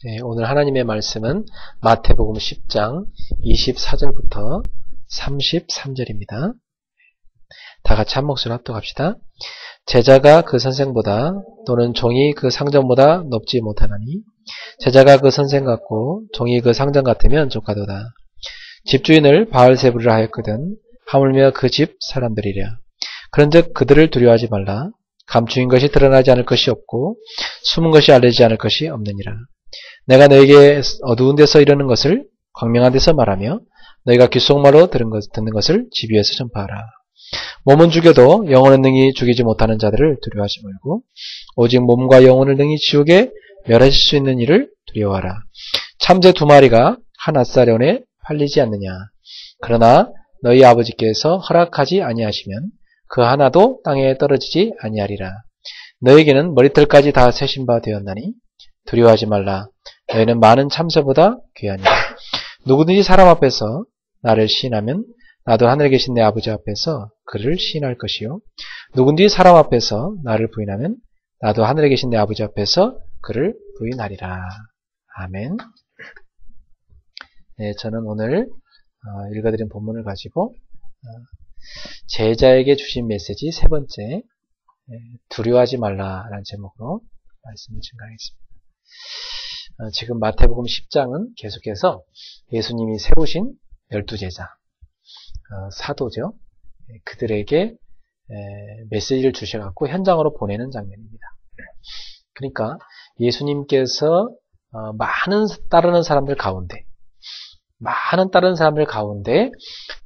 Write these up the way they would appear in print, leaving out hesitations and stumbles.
네, 오늘 하나님의 말씀은 마태복음 10장 24절부터 33절입니다. 다 같이 한 목소리로 합독합시다. 제자가 그 선생보다 또는 종이 그 상전보다 높지 못하나니 제자가 그 선생 같고 종이 그 상전 같으면 족하도다. 집주인을 바알세불이라 하였거든 하물며 그 집 사람들이랴. 그런즉 그들을 두려워하지 말라. 감추인 것이 드러나지 않을 것이 없고 숨은 것이 알려지지 않을 것이 없느니라. 내가 너에게 어두운 데서 이르는 것을 광명한 데서 말하며 너희가 귓속말로 듣는 것을 집 위에서 전파하라. 몸은 죽여도 영혼은 능히 죽이지 못하는 자들을 두려워하지 말고 오직 몸과 영혼을 능히 지옥에 멸하실 수 있는 이를 두려워하라. 참새 2마리가 한 앗사련에 팔리지 않느냐. 그러나 너희 아버지께서 허락하지 아니하시면 그 하나도 땅에 떨어지지 아니하리라. 너에게는 머리털까지 다 세신 바 되었나니 두려워하지 말라. 너희는 많은 참새보다 귀하니라. 누구든지 사람 앞에서 나를 시인하면 나도 하늘에 계신 내 아버지 앞에서 그를 시인할 것이요. 누구든지 사람 앞에서 나를 부인하면 나도 하늘에 계신 내 아버지 앞에서 그를 부인하리라. 아멘. 네, 저는 오늘 읽어드린 본문을 가지고 제자에게 주신 메시지 세 번째, 두려워하지 말라라는 제목으로 말씀을 증가하겠습니다. 지금 마태복음 10장은 계속해서 예수님이 세우신 12제자, 사도죠. 그들에게 메시지를 주셔갖고 현장으로 보내는 장면입니다. 그러니까 예수님께서 많은 따르는 사람들 가운데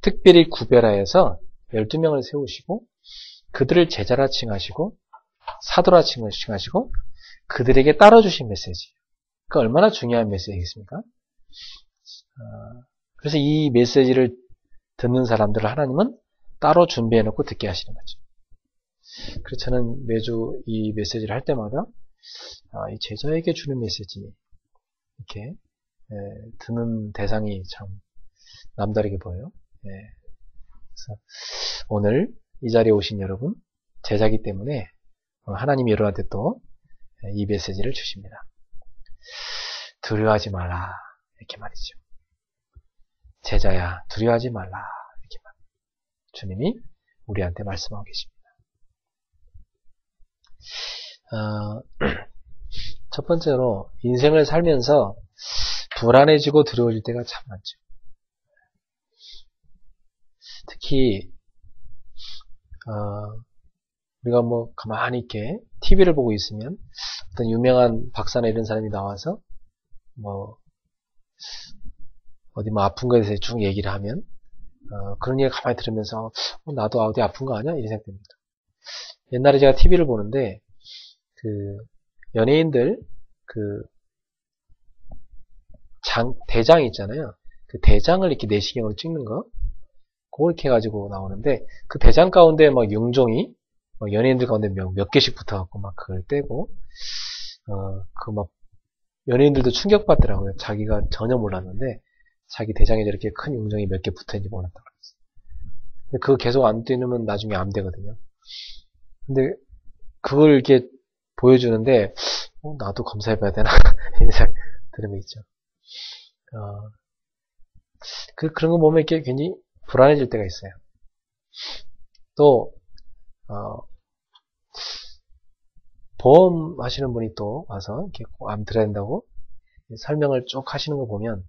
특별히 구별하여서 12명을 세우시고 그들을 제자라 칭하시고 사도라 칭하시고 그들에게 따라주신 메시지. 그 얼마나 중요한 메시지겠습니까? 그래서 이 메시지를 듣는 사람들을 하나님은 따로 준비해놓고 듣게 하시는 거죠. 그래서 저는 매주 이 메시지를 할 때마다 이 제자에게 주는 메시지 이렇게 듣는 대상이 참 남다르게 보여요. 그래서 오늘 이 자리에 오신 여러분 제자이기 때문에 하나님이 여러분한테 또 이 메시지를 주십니다. 두려워하지 말라 이렇게 말이죠. 제자야 두려워하지 말라 이렇게 말. 주님이 우리한테 말씀하고 계십니다. 첫 번째로 인생을 살면서 불안해지고 두려워질 때가 참 많죠. 특히 우리가 뭐 가만히 이렇게 TV를 보고 있으면 어떤 유명한 박사나 이런 사람이 나와서 뭐 어디 뭐 아픈 거에 대해서 쭉 얘기를 하면 그런 얘기 가만히 들으면서 나도 어디 아픈 거 아니야? 이런 생각 듭니다. 옛날에 제가 TV를 보는데 그 연예인들 그 대장 있잖아요. 그 대장을 이렇게 내시경으로 찍는 거 그걸 이렇게 해가지고 나오는데 그 대장 가운데 막 융종이 연예인들 가운데 몇 개씩 붙어갖고 막 그걸 떼고 그 막 연예인들도 충격받더라고요. 자기가 전혀 몰랐는데 자기 대장에 저렇게 큰 융종이 몇 개 붙어있는지 몰랐다고 그랬어요. 그거 계속 안 떼놓으면 나중에 암 되거든요. 근데 그걸 이렇게 보여주는데 나도 검사해봐야 되나 이런 생각 들으면 있죠. 그런 거 보면 이렇게 괜히 불안해질 때가 있어요. 또 보험 하시는 분이 또 와서 이렇게 암 들어야 된다고 설명을 쭉 하시는 거 보면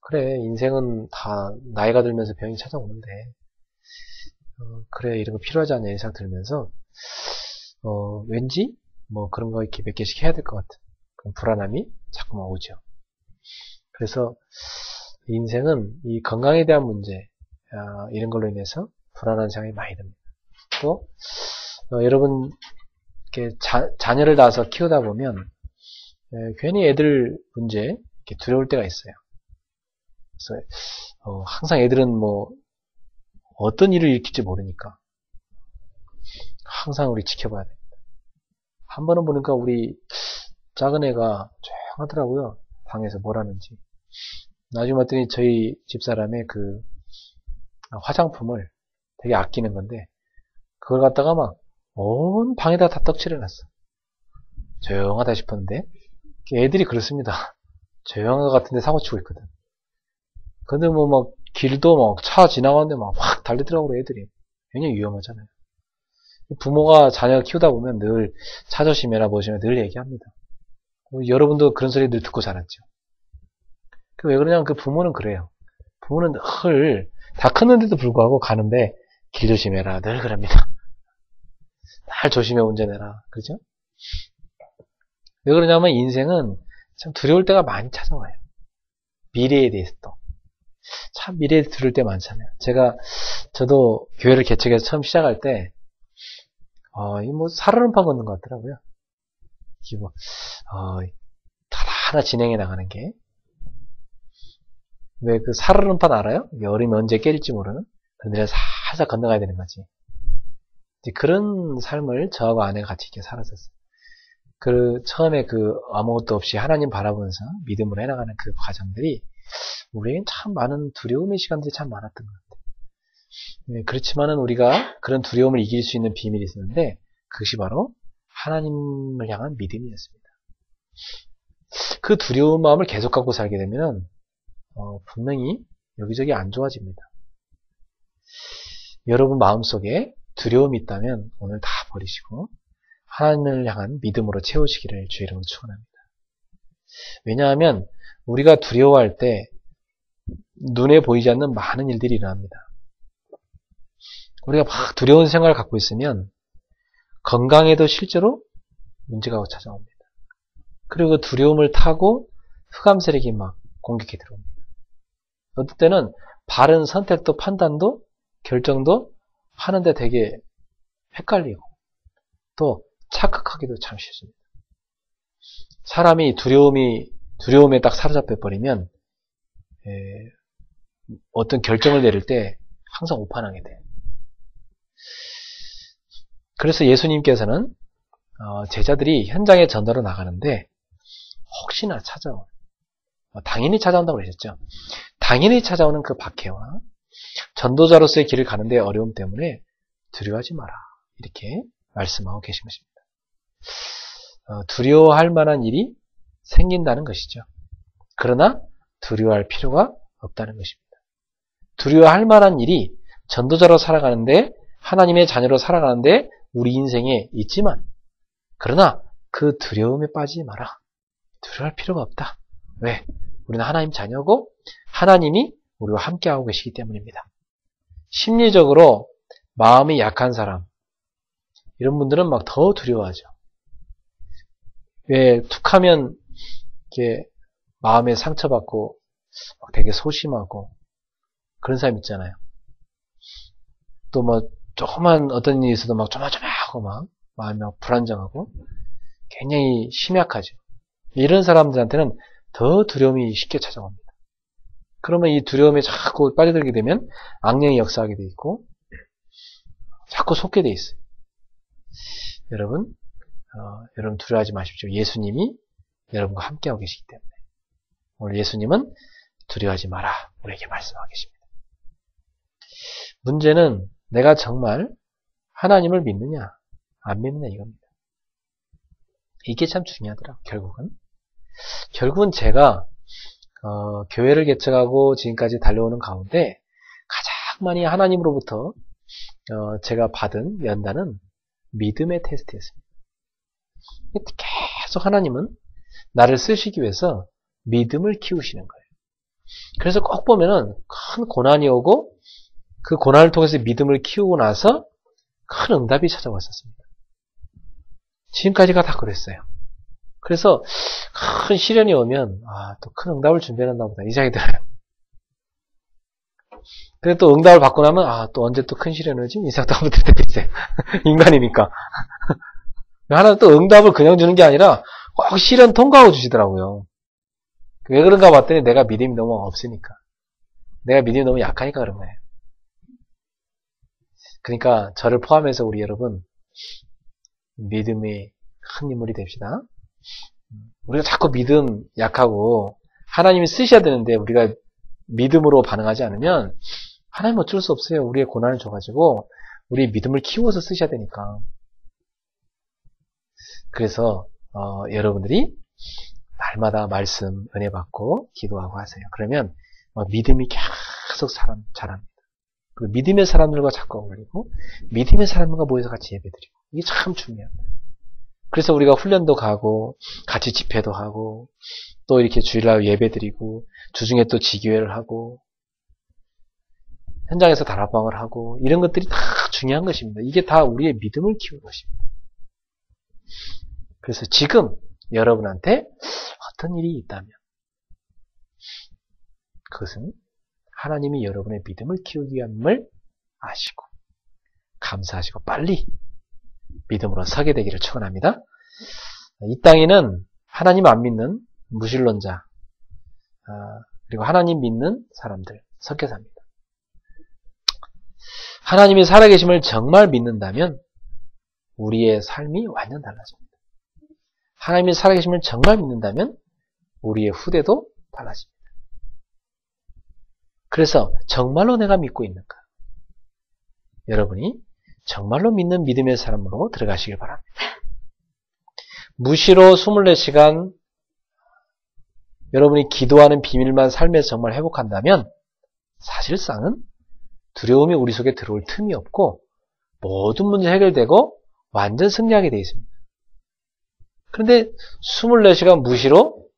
그래 인생은 다 나이가 들면서 병이 찾아오는데 그래 이런 거 필요하지 않냐 이런 생각 들면서 왠지 뭐 그런 거 이렇게 몇 개씩 해야 될 것 같은 그런 불안함이 자꾸만 오죠. 그래서 인생은 이 건강에 대한 문제 이런 걸로 인해서 불안한 생각이 많이 듭니다. 또 여러분 이렇게 자녀를 낳아서 키우다 보면 괜히 애들 문제 이렇게 두려울 때가 있어요. 그래서 항상 애들은 뭐 어떤 일을 일으킬지 모르니까 항상 우리 지켜봐야 됩니다. 한 번은 보니까 우리 작은 애가 조용하더라고요. 방에서 뭘 하는지. 나중에 봤더니 저희 집사람의 그 화장품을 되게 아끼는 건데 그걸 갖다가 막 온 방에다 다 떡칠해놨어. 조용하다 싶었는데 애들이 그렇습니다. 조용한 것 같은데 사고 치고 있거든. 근데 뭐 막 길도 막 차 지나가는데 막 확 달리더라고요, 애들이. 굉장히 위험하잖아요. 부모가 자녀 키우다 보면 늘 차 조심해라 보시면 늘 얘기합니다. 여러분도 그런 소리 늘 듣고 자랐죠. 왜 그러냐면 그 부모는 그래요. 부모는 늘 다 컸는데도 불구하고 가는데 길 조심해라 늘 그럽니다. 날 조심해 운전해라. 그죠? 왜 그러냐면 인생은 참 두려울 때가 많이 찾아와요. 미래에 대해서 또. 참 미래에 두려울 때 많잖아요. 저도 교회를 개척해서 처음 시작할 때, 이 뭐 살얼음판 걷는 것 같더라고요. 이게 뭐, 하나 진행해 나가는 게. 왜 그 살얼음판 알아요? 여름이 언제 깨질지 모르는? 그들에 살살 건너가야 되는 거지. 이제 그런 삶을 저하고 아내가 같이 이렇게 살았었어요. 처음에 아무것도 없이 하나님 바라보면서 믿음으로 해나가는 그 과정들이 우리에겐 참 많은 두려움의 시간들이 참 많았던 것 같아요. 네, 그렇지만은 우리가 그런 두려움을 이길 수 있는 비밀이 있었는데 그것이 바로 하나님을 향한 믿음이었습니다. 그 두려운 마음을 계속 갖고 살게 되면 분명히 여기저기 안 좋아집니다. 여러분 마음속에 두려움이 있다면 오늘 다 버리시고 하나님을 향한 믿음으로 채우시기를 주의 이름으로 축원합니다. 왜냐하면 우리가 두려워할 때 눈에 보이지 않는 많은 일들이 일어납니다. 우리가 막 두려운 생각을 갖고 있으면 건강에도 실제로 문제가 찾아옵니다. 그리고 그 두려움을 타고 흑암 세력이 막 공격해 들어옵니다. 어떨 때는 바른 선택도 판단도 결정도 하는데 되게 헷갈리고 또 착각하기도 참 쉽습니다. 사람이 두려움에 딱 사로잡혀 버리면 어떤 결정을 내릴 때 항상 오판하게 돼요. 그래서 예수님께서는 제자들이 현장에 전도로 나가는데 혹시나 찾아온 당연히 찾아온다고 그러셨죠. 당연히 찾아오는 그 박해와 전도자로서의 길을 가는데 어려움 때문에 두려워하지 마라 이렇게 말씀하고 계신 것입니다. 두려워할 만한 일이 생긴다는 것이죠. 그러나 두려워할 필요가 없다는 것입니다. 두려워할 만한 일이 전도자로 살아가는데 하나님의 자녀로 살아가는데 우리 인생에 있지만 그러나 그 두려움에 빠지지 마라. 두려워할 필요가 없다. 왜? 우리는 하나님 자녀고 하나님이 우리와 함께하고 계시기 때문입니다. 심리적으로 마음이 약한 사람 이런 분들은 막 더 두려워하죠. 왜 툭하면 이렇게 마음에 상처받고 되게 소심하고 그런 사람 있잖아요. 또 뭐 조그만 어떤 일이 있어도 막 조마조마하고 막 마음이 막 불안정하고 굉장히 심약하죠. 이런 사람들한테는 더 두려움이 쉽게 찾아옵니다. 그러면 이 두려움에 자꾸 빠져들게 되면 악령이 역사하게 돼 있고 자꾸 속게 돼 있어요. 여러분 두려워하지 마십시오. 예수님이 여러분과 함께하고 계시기 때문에 오늘 예수님은 두려워하지 마라 우리에게 말씀하고 계십니다. 문제는 내가 정말 하나님을 믿느냐 안 믿느냐 이겁니다. 이게 참 중요하더라고요. 결국은 제가 교회를 개척하고 지금까지 달려오는 가운데 가장 많이 하나님으로부터 제가 받은 연단은 믿음의 테스트였습니다. 계속 하나님은 나를 쓰시기 위해서 믿음을 키우시는 거예요. 그래서 꼭 보면은 큰 고난이 오고 그 고난을 통해서 믿음을 키우고 나서 큰 응답이 찾아왔었습니다. 지금까지가 다 그랬어요. 그래서 큰 시련이 오면 또 큰 응답을 준비해놨나 보다 이 생각이 들어요. 그래서 또 응답을 받고 나면 또 언제 또 큰 시련이 오지? 이 생각도 한번 들 때도 있어요. 인간이니까. 하나는 또 응답을 그냥 주는 게 아니라 꼭 시련 통과하고 주시더라고요. 왜 그런가 봤더니 내가 믿음이 너무 없으니까. 내가 믿음이 너무 약하니까 그런 거예요. 그러니까 저를 포함해서 우리 여러분 믿음의 큰 인물이 됩시다. 우리가 자꾸 믿음 약하고 하나님이 쓰셔야 되는데 우리가 믿음으로 반응하지 않으면 하나님 어쩔 수 없어요. 우리의 고난을 줘가지고 우리 믿음을 키워서 쓰셔야 되니까. 그래서 여러분들이 날마다 말씀, 은혜 받고 기도하고 하세요. 그러면 믿음이 계속 자랍니다. 그리고 믿음의 사람들과 자꾸 어울리고 믿음의 사람들과 모여서 같이 예배드리고 이게 참 중요합니다. 그래서 우리가 훈련도 가고 같이 집회도 하고 또 이렇게 주일날 예배드리고 주중에 또 지교회를 하고 현장에서 다락방을 하고 이런 것들이 다 중요한 것입니다. 이게 다 우리의 믿음을 키우는 것입니다. 그래서 지금 여러분한테 어떤 일이 있다면 그것은 하나님이 여러분의 믿음을 키우기 위함을 아시고 감사하시고 빨리 믿음으로 서게 되기를 축원합니다. 이 땅에는 하나님 안 믿는 무신론자 그리고 하나님 믿는 사람들 섞여 삽니다. 하나님이 살아계심을 정말 믿는다면 우리의 삶이 완전 달라집니다. 하나님이 살아계심을 정말 믿는다면 우리의 후대도 달라집니다. 그래서 정말로 내가 믿고 있는가? 여러분이 정말로 믿는 믿음의 사람으로 들어가시길 바랍니다. 무시로 24시간 여러분이 기도하는 비밀만 삶에서 정말 회복한다면 사실상은 두려움이 우리 속에 들어올 틈이 없고 모든 문제 해결되고 완전 승리하게 되어 있습니다. 그런데 24시간 무시로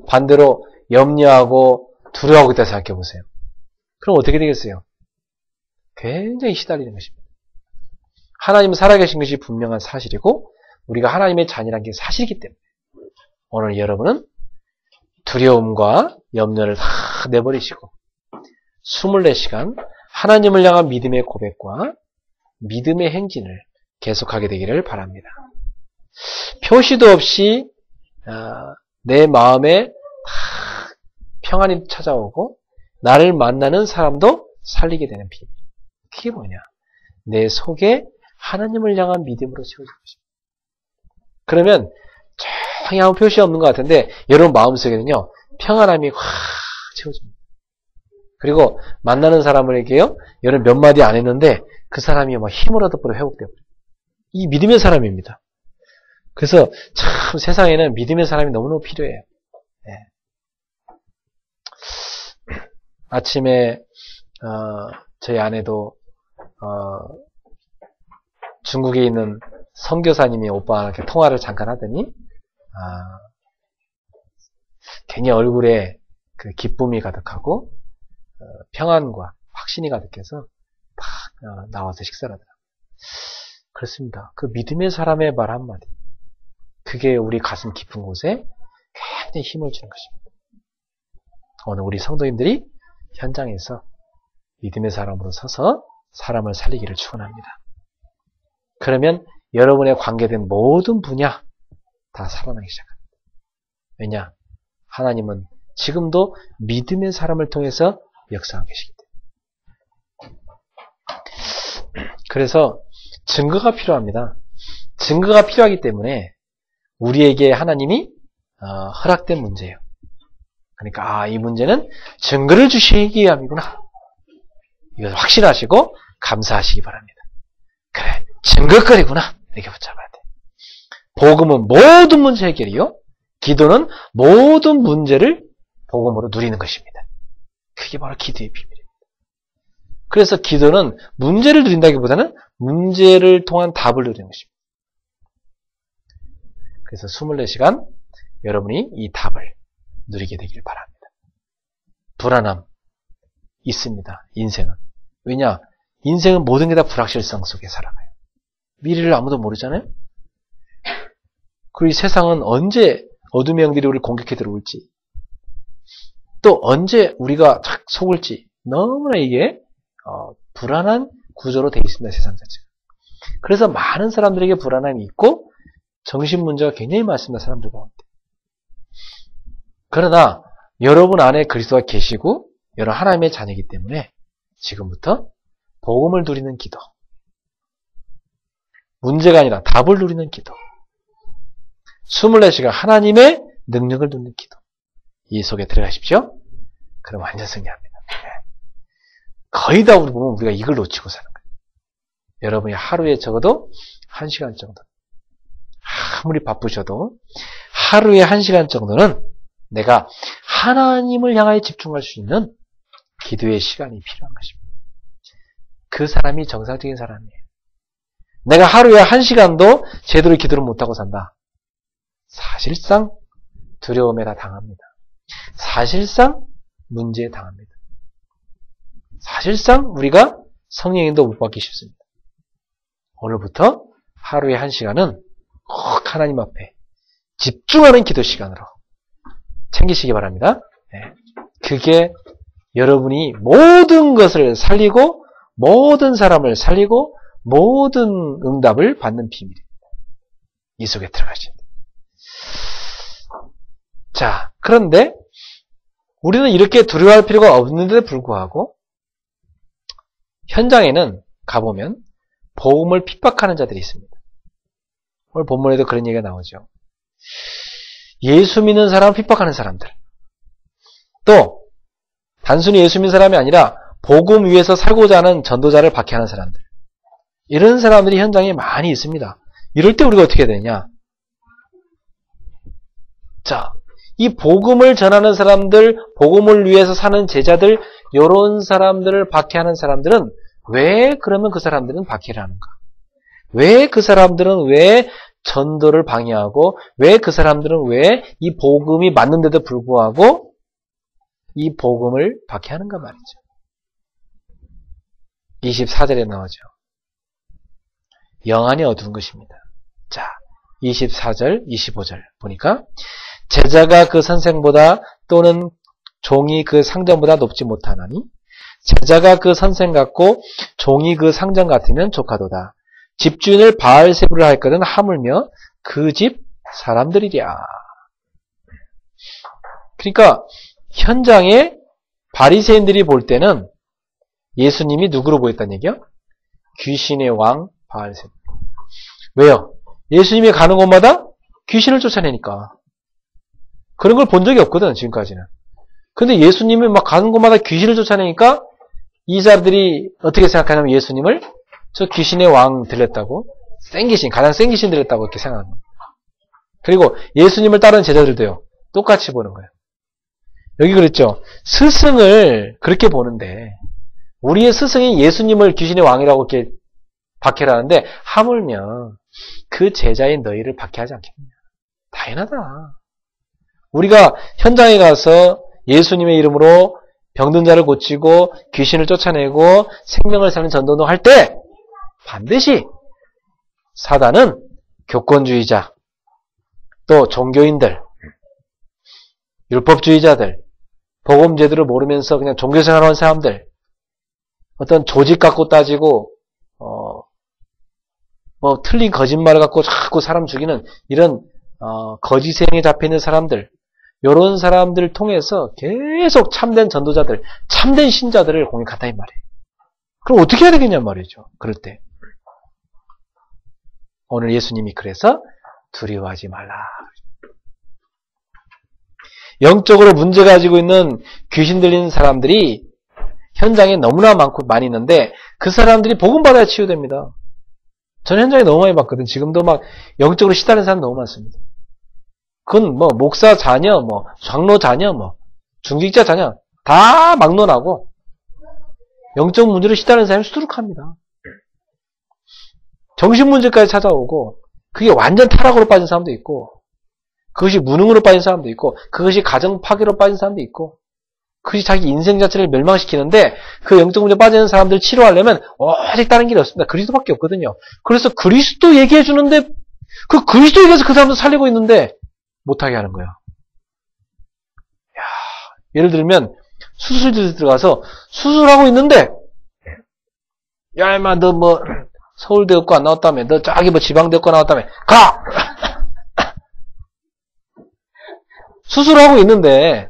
반대로 염려하고 두려워하고 있다 생각해 보세요. 그럼 어떻게 되겠어요? 굉장히 시달리는 것입니다. 하나님은 살아계신 것이 분명한 사실이고 우리가 하나님의 자녀라는 게 사실이기 때문에 오늘 여러분은 두려움과 염려를 다 내버리시고 24시간 하나님을 향한 믿음의 고백과 믿음의 행진을 계속하게 되기를 바랍니다. 표시도 없이 내 마음에 평안이 찾아오고 나를 만나는 사람도 살리게 되는 비밀. 그게 뭐냐? 내 속에 하나님을 향한 믿음으로 채워질 것입니다. 그러면 조용히 아무 표시 없는 것 같은데 여러분 마음속에는요 평안함이 확 채워집니다. 그리고 만나는 사람에게요 여러분 몇 마디 안 했는데 그 사람이 막 힘을 얻어버려 회복되고 이 믿음의 사람입니다. 그래서 참 세상에는 믿음의 사람이 너무너무 필요해요. 네. 아침에 저희 아내도 중국에 있는 선교사님이 오빠랑 이렇게 통화를 잠깐 하더니 굉장히 얼굴에 그 기쁨이 가득하고 평안과 확신이 가득해서 막 나와서 식사를 하더라고요. 그렇습니다. 그 믿음의 사람의 말 한마디 그게 우리 가슴 깊은 곳에 굉장히 힘을 주는 것입니다. 오늘 우리 성도님들이 현장에서 믿음의 사람으로 서서 사람을 살리기를 축원합니다. 그러면 여러분의 관계된 모든 분야 다 살아나기 시작합니다. 왜냐? 하나님은 지금도 믿음의 사람을 통해서 역사하고 계시기 때문에. 그래서 증거가 필요합니다. 증거가 필요하기 때문에 우리에게 하나님이 허락된 문제예요. 그러니까 이 문제는 증거를 주시기 위함이구나. 이걸 확신하시고 감사하시기 바랍니다. 그래, 증거거리구나. 이렇게 붙잡아야 돼. 복음은 모든 문제 해결이요. 기도는 모든 문제를 복음으로 누리는 것입니다. 그게 바로 기도의 비밀입니다. 그래서 기도는 문제를 누린다기보다는 문제를 통한 답을 누리는 것입니다. 그래서 24시간 여러분이 이 답을 누리게 되길 바랍니다. 불안함 있습니다. 인생은. 왜냐? 인생은 모든 게 다 불확실성 속에 살아가요. 미래를 아무도 모르잖아요. 그리고 이 세상은 언제 어둠의 영들이 우리를 공격해 들어올지 또 언제 우리가 착 속을지 너무나 이게 불안한 구조로 되어 있습니다. 세상 자체가. 그래서 많은 사람들에게 불안함이 있고 정신 문제가 굉장히 많습니다. 사람들 가운데. 그러나 여러분 안에 그리스도가 계시고 여러분 하나님의 자녀이기 때문에 지금부터 복음을 누리는 기도, 문제가 아니라 답을 누리는 기도, 24시간 하나님의 능력을 누리는 기도, 이 속에 들어가십시오. 그럼 완전 승리합니다. 거의 다 우리 보면 우리가 이걸 놓치고 사는 거예요. 여러분이 하루에 적어도 1시간 정도, 아무리 바쁘셔도 하루에 1시간 정도는 내가 하나님을 향하여 집중할 수 있는 기도의 시간이 필요한 것입니다. 그 사람이 정상적인 사람이에요. 내가 하루에 1시간도 제대로 기도를 못하고 산다. 사실상 두려움에 다 당합니다. 사실상 문제에 당합니다. 사실상 우리가 성령님도 못 받기 쉽습니다. 오늘부터 하루에 1시간은 꼭 하나님 앞에 집중하는 기도 시간으로 챙기시기 바랍니다. 네. 그게 여러분이 모든 것을 살리고 모든 사람을 살리고 모든 응답을 받는 비밀입니다. 이 속에 들어가셔야 돼요. 자, 그런데 우리는 이렇게 두려워할 필요가 없는데도 불구하고 현장에는 가보면 복음을 핍박하는 자들이 있습니다. 오늘 본문에도 그런 얘기가 나오죠. 예수 믿는 사람을 핍박하는 사람들. 또 단순히 예수 믿는 사람이 아니라 복음 위에서 살고자 하는 전도자를 박해하는 사람들. 이런 사람들이 현장에 많이 있습니다. 이럴 때 우리가 어떻게 해야 되냐? 자, 이 복음을 전하는 사람들, 복음을 위해서 사는 제자들, 이런 사람들을 박해하는 사람들은 왜 그러면 그 사람들은 박해를 하는가? 왜 그 사람들은 왜 전도를 방해하고 왜 그 사람들은 왜 이 복음이 맞는데도 불구하고 이 복음을 박해하는가 말이죠. 24절에 나오죠. 영안이 어두운 것입니다. 자, 24절, 25절 보니까 제자가 그 선생보다 또는 종이 그 상전보다 높지 못하나니 제자가 그 선생 같고 종이 그 상전 같으면 조카도다. 집주인을 바알세부를 할 것은 하물며 그 집 사람들이랴. 그러니까 현장에 바리새인들이 볼 때는 예수님이 누구로 보였다는 얘기야? 귀신의 왕 바알세부. 왜요? 예수님이 가는 곳마다 귀신을 쫓아내니까. 그런 걸 본 적이 없거든, 지금까지는. 근데 예수님이 막 가는 곳마다 귀신을 쫓아내니까 이 사람들이 어떻게 생각하냐면 예수님을 저 귀신의 왕 들렸다고, 센 귀신, 가장 센 귀신 들렸다고 이렇게 생각하는 겁니다. 그리고 예수님을 따르는 제자들도요, 똑같이 보는 거예요. 여기 그랬죠. 스승을 그렇게 보는데, 우리의 스승이 예수님을 귀신의 왕이라고 이렇게 박해를 하는데, 하물며 그 제자인 너희를 박해하지 않겠느냐. 당연하다. 우리가 현장에 가서 예수님의 이름으로 병든 자를 고치고 귀신을 쫓아내고 생명을 사는 전도도 할 때 반드시 사단은 교권주의자, 또 종교인들, 율법주의자들, 복음 제도를 모르면서 그냥 종교생활하는 사람들, 어떤 조직 갖고 따지고 뭐 틀린 거짓말을 갖고 자꾸 사람 죽이는 이런 거짓에 잡혀있는 사람들, 이런 사람들을 통해서 계속 참된 전도자들, 참된 신자들을 공격한다 이 말이에요. 그럼 어떻게 해야 되겠냐 말이죠. 그럴 때 오늘 예수님이 그래서 두려워하지 말라. 영적으로 문제 가지고 있는 귀신 들리는 사람들이 현장에 너무나 많이 있는데 그 사람들이 복음 받아야 치유됩니다. 저는 현장에 너무 많이 봤거든. 지금도 막 영적으로 시달리는 사람 너무 많습니다. 그건 뭐 목사 자녀, 뭐 장로 자녀, 뭐 중직자 자녀 다 막론하고 영적 문제로 시달리는 사람이 수두룩합니다. 정신 문제까지 찾아오고 그게 완전 타락으로 빠진 사람도 있고 그것이 무능으로 빠진 사람도 있고 그것이 가정 파괴로 빠진 사람도 있고 그것이 자기 인생 자체를 멸망시키는데 그 영적 문제 빠지는 사람들을 치료하려면 오직 다른 길이 없습니다. 그리스도밖에 없거든요. 그래서 그리스도 얘기해 주는데 그 그리스도 얘기해서 그 사람도 살리고 있는데 못하게 하는 거야. 예를 들면 수술실 들어가서 수술하고 있는데 야 임마 너 뭐 서울대학교 안 나왔다며 너 저기 뭐 지방대학교 나왔다며 가! 수술하고 있는데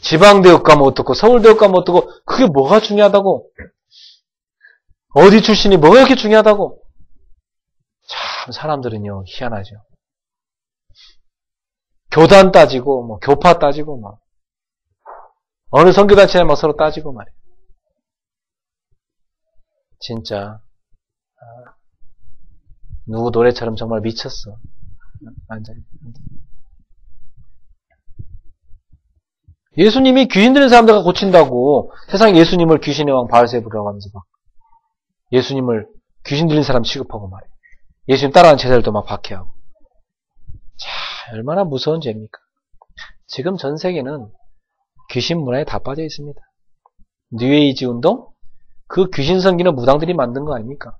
지방대학 가면 어떻고 서울대학 가면 어떻고 그게 뭐가 중요하다고? 어디 출신이 뭐가 이렇게 중요하다고? 참 사람들은요 희한하죠. 교단 따지고 뭐 교파 따지고 막 어느 선교단체에 막 서로 따지고 말이에요. 진짜 누구 노래처럼 정말 미쳤어. 완전히. 예수님이 귀신 들린 사람들과 고친다고 세상에 예수님을 귀신의 왕 바알세부라고 하면서 막 예수님을 귀신 들린 사람 취급하고 말이에요. 예수님 따라하는 제자들도 막 박해하고. 자, 얼마나 무서운 죄입니까? 지금 전 세계는 귀신 문화에 다 빠져 있습니다. 뉴에이지 운동? 그 귀신 섬기는 무당들이 만든 거 아닙니까?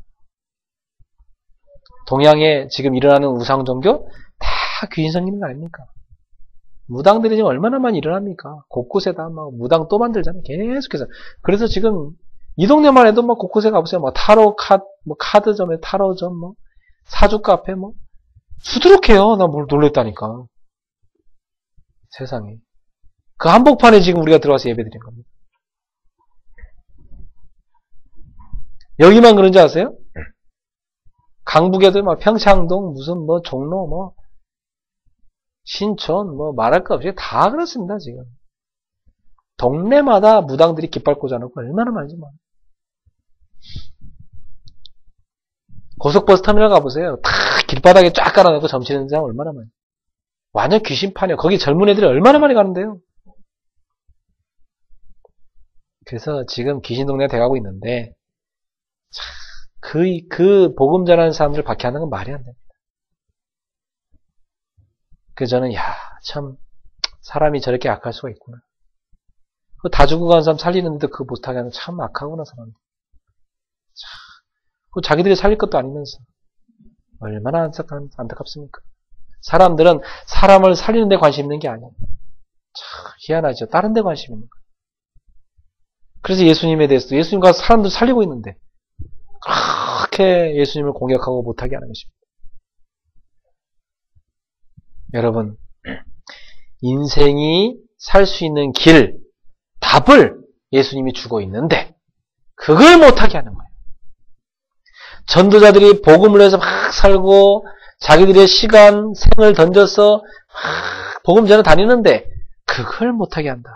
동양에 지금 일어나는 우상 종교? 다 귀신 섬기는 거 아닙니까? 무당들이 지금 얼마나 많이 일어납니까? 곳곳에다 막 무당 또 만들잖아요. 계속해서. 그래서 지금 이 동네만 해도 막 곳곳에 가보세요. 막 타로 카드점에 타로점, 뭐 사주 카페, 뭐 수두룩해요. 나 뭘 놀랬다니까. 세상에. 그 한복판에 지금 우리가 들어와서 예배드린 겁니다. 여기만 그런지 아세요? 강북에도 막 평창동, 무슨 뭐 종로, 뭐 신촌, 뭐 말할 거 없이 다 그렇습니다, 지금. 동네마다 무당들이 깃발 꽂아놓고 얼마나 많은지 몰라요. 고속버스 터미널 가보세요. 다 길바닥에 쫙 깔아놓고 점치는 사람 얼마나 많아요. 완전 귀신판이에요. 거기 젊은 애들이 얼마나 많이 가는데요. 그래서 지금 귀신 동네가 돼가고 있는데, 그 복음 전하는 사람들 박해하는 건 말이 안 됩니다. 그래서 저는, 참, 사람이 저렇게 악할 수가 있구나. 다 죽어간 사람 살리는데도 그거 못하게 하는 참 악하구나, 사람들. 자기들이 살릴 것도 아니면서. 얼마나 안타깝습니까? 사람들은 사람을 살리는 데 관심 있는 게 아니에요. 참, 희한하죠. 다른 데 관심 있는 거예요. 그래서 예수님에 대해서, 예수님과 사람들 살리고 있는데, 그렇게 예수님을 공격하고 못하게 하는 것입니다. 여러분, 인생이 살 수 있는 길, 답을 예수님이 주고 있는데 그걸 못하게 하는 거예요. 전도자들이 복음을 해서 막 살고 자기들의 시간, 생을 던져서 막 복음 전에 다니는데 그걸 못하게 한다.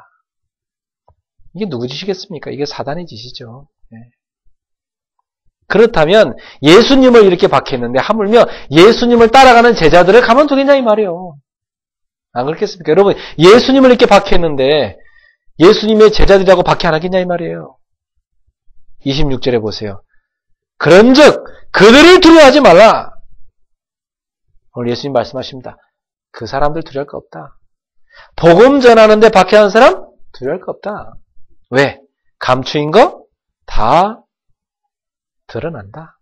이게 누구 짓이겠습니까? 이게 사단의 짓이죠. 네. 그렇다면 예수님을 이렇게 박해했는데 하물며 예수님을 따라가는 제자들을 가만두겠냐 이 말이에요. 안 그렇겠습니까? 여러분, 예수님을 이렇게 박해했는데 예수님의 제자들이라고 박해 안 하겠냐 이 말이에요. 26절에 보세요. 그런즉 그들을 두려워하지 말라. 오늘 예수님 말씀하십니다. 그 사람들 두려울 거 없다. 복음 전하는데 박해하는 사람 두려울 거 없다. 왜? 감추인 거 다 드러난다.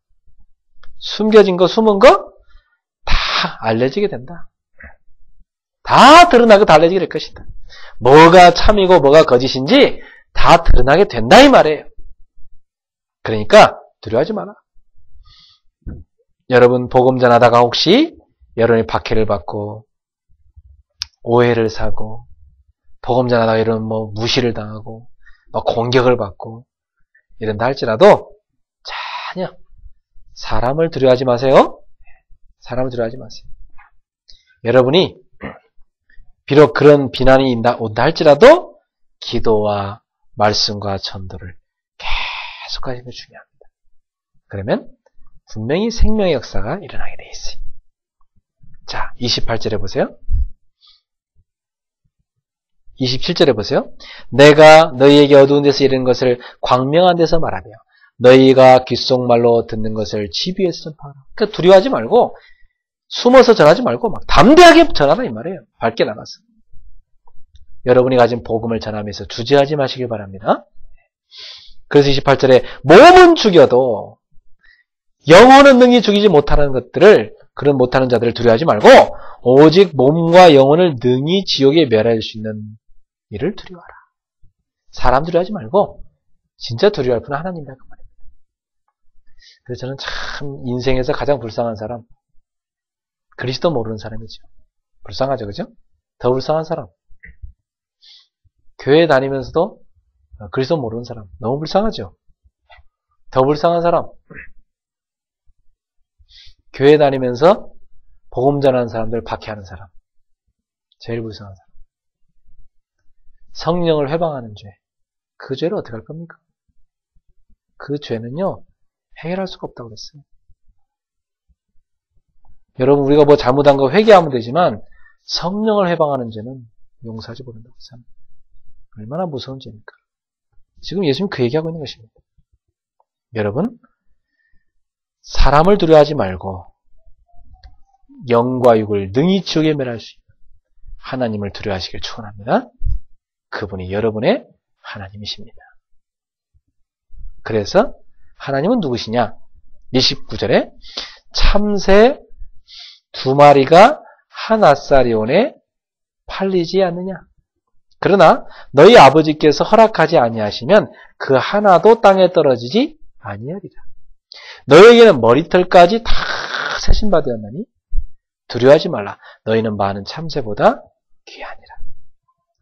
숨겨진 거, 숨은 거 다 알려지게 된다. 다 드러나고 다 알려지게 될 것이다. 뭐가 참이고 뭐가 거짓인지 다 드러나게 된다 이 말이에요. 그러니까 두려워하지 마라. 여러분 복음 전하다가 혹시 여러분이 박해를 받고 오해를 사고 복음 전하다가 이런 뭐 무시를 당하고 뭐 공격을 받고 이런다 할지라도 전혀 사람을 두려워하지 마세요. 사람을 두려워하지 마세요. 여러분이 비록 그런 비난이 온다 할지라도 기도와 말씀과 전도를 계속 하시는 게 중요합니다. 그러면 분명히 생명의 역사가 일어나게 돼 있어요. 자, 28절에 보세요. 27절에 보세요. 내가 너희에게 어두운 데서 이르는 것을 광명한 데서 말하며 너희가 귓속말로 듣는 것을 집 위에서 전파하라. 그러니까 두려워하지 말고 숨어서 전하지 말고 막 담대하게 전하라 이 말이에요. 밝게 나가서. 여러분이 가진 복음을 전하면서 주저하지 마시길 바랍니다. 그래서 28절에 몸은 죽여도 영혼은 능히 죽이지 못하는 것들을 그런 못하는 자들을 두려워하지 말고 오직 몸과 영혼을 능히 지옥에 멸할 수 있는 일을 두려워하라. 사람 두려워하지 말고 진짜 두려워할 분은 하나님이다 그 말입니다. 그래서 저는 참 인생에서 가장 불쌍한 사람 그리스도 모르는 사람이죠. 불쌍하죠, 그죠? 더 불쌍한 사람. 교회 다니면서도 그리스도 모르는 사람. 너무 불쌍하죠? 더 불쌍한 사람. 교회 다니면서 복음 전하는 사람들 박해하는 사람. 제일 불쌍한 사람. 성령을 회방하는 죄. 그 죄를 어떻게 할 겁니까? 그 죄는요, 해결할 수가 없다고 그랬어요. 여러분, 우리가 뭐 잘못한 거 회개하면 되지만 성령을 해방하는 죄는 용서하지 못한다고 했잖아요. 얼마나 무서운 죄입니까? 지금 예수님 그 얘기하고 있는 것입니다. 여러분, 사람을 두려워하지 말고 영과 육을 능히 지옥에 멸할 수 있는 하나님을 두려워하시길 축원합니다. 그분이 여러분의 하나님이십니다. 그래서 하나님은 누구시냐? 29절에 참새 2마리가 한 아사리온에 팔리지 않느냐? 그러나 너희 아버지께서 허락하지 아니하시면 그 하나도 땅에 떨어지지 아니하리라. 너희에게는 머리털까지 다 세신받으었나니 두려워하지 말라. 너희는 많은 참새보다 귀하니라.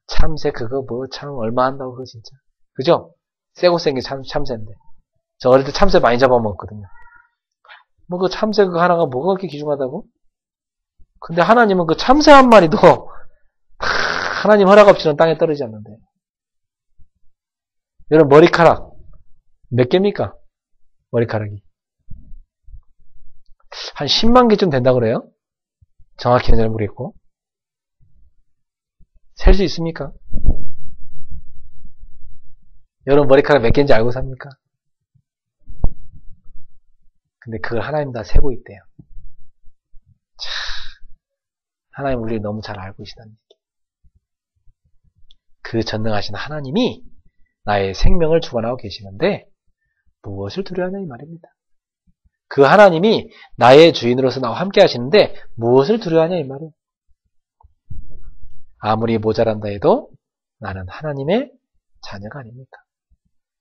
참새 그거 뭐 참 얼마 한다고 그거 진짜. 그죠? 쎄고 생긴 참새인데. 저 어릴 때 참새 많이 잡아먹었거든요. 뭐 그 참새 그거 하나가 뭐가 그렇게 귀중하다고? 근데 하나님은 그 참새 한 마리도 하나님 허락 없이는 땅에 떨어지지 않는데. 여러분 머리카락 몇 개입니까? 머리카락이. 한 10만 개쯤 된다고 그래요? 정확히는 잘 모르겠고. 셀 수 있습니까? 여러분 머리카락 몇 개인지 알고 삽니까? 근데 그걸 하나님 다 세고 있대요. 참, 하나님 우리를 너무 잘 알고 계시다는 얘기. 그 전능하신 하나님이 나의 생명을 주관하고 계시는데 무엇을 두려워하냐 이 말입니다. 그 하나님이 나의 주인으로서 나와 함께 하시는데 무엇을 두려워하냐 이 말이에요. 아무리 모자란다 해도 나는 하나님의 자녀가 아닙니까?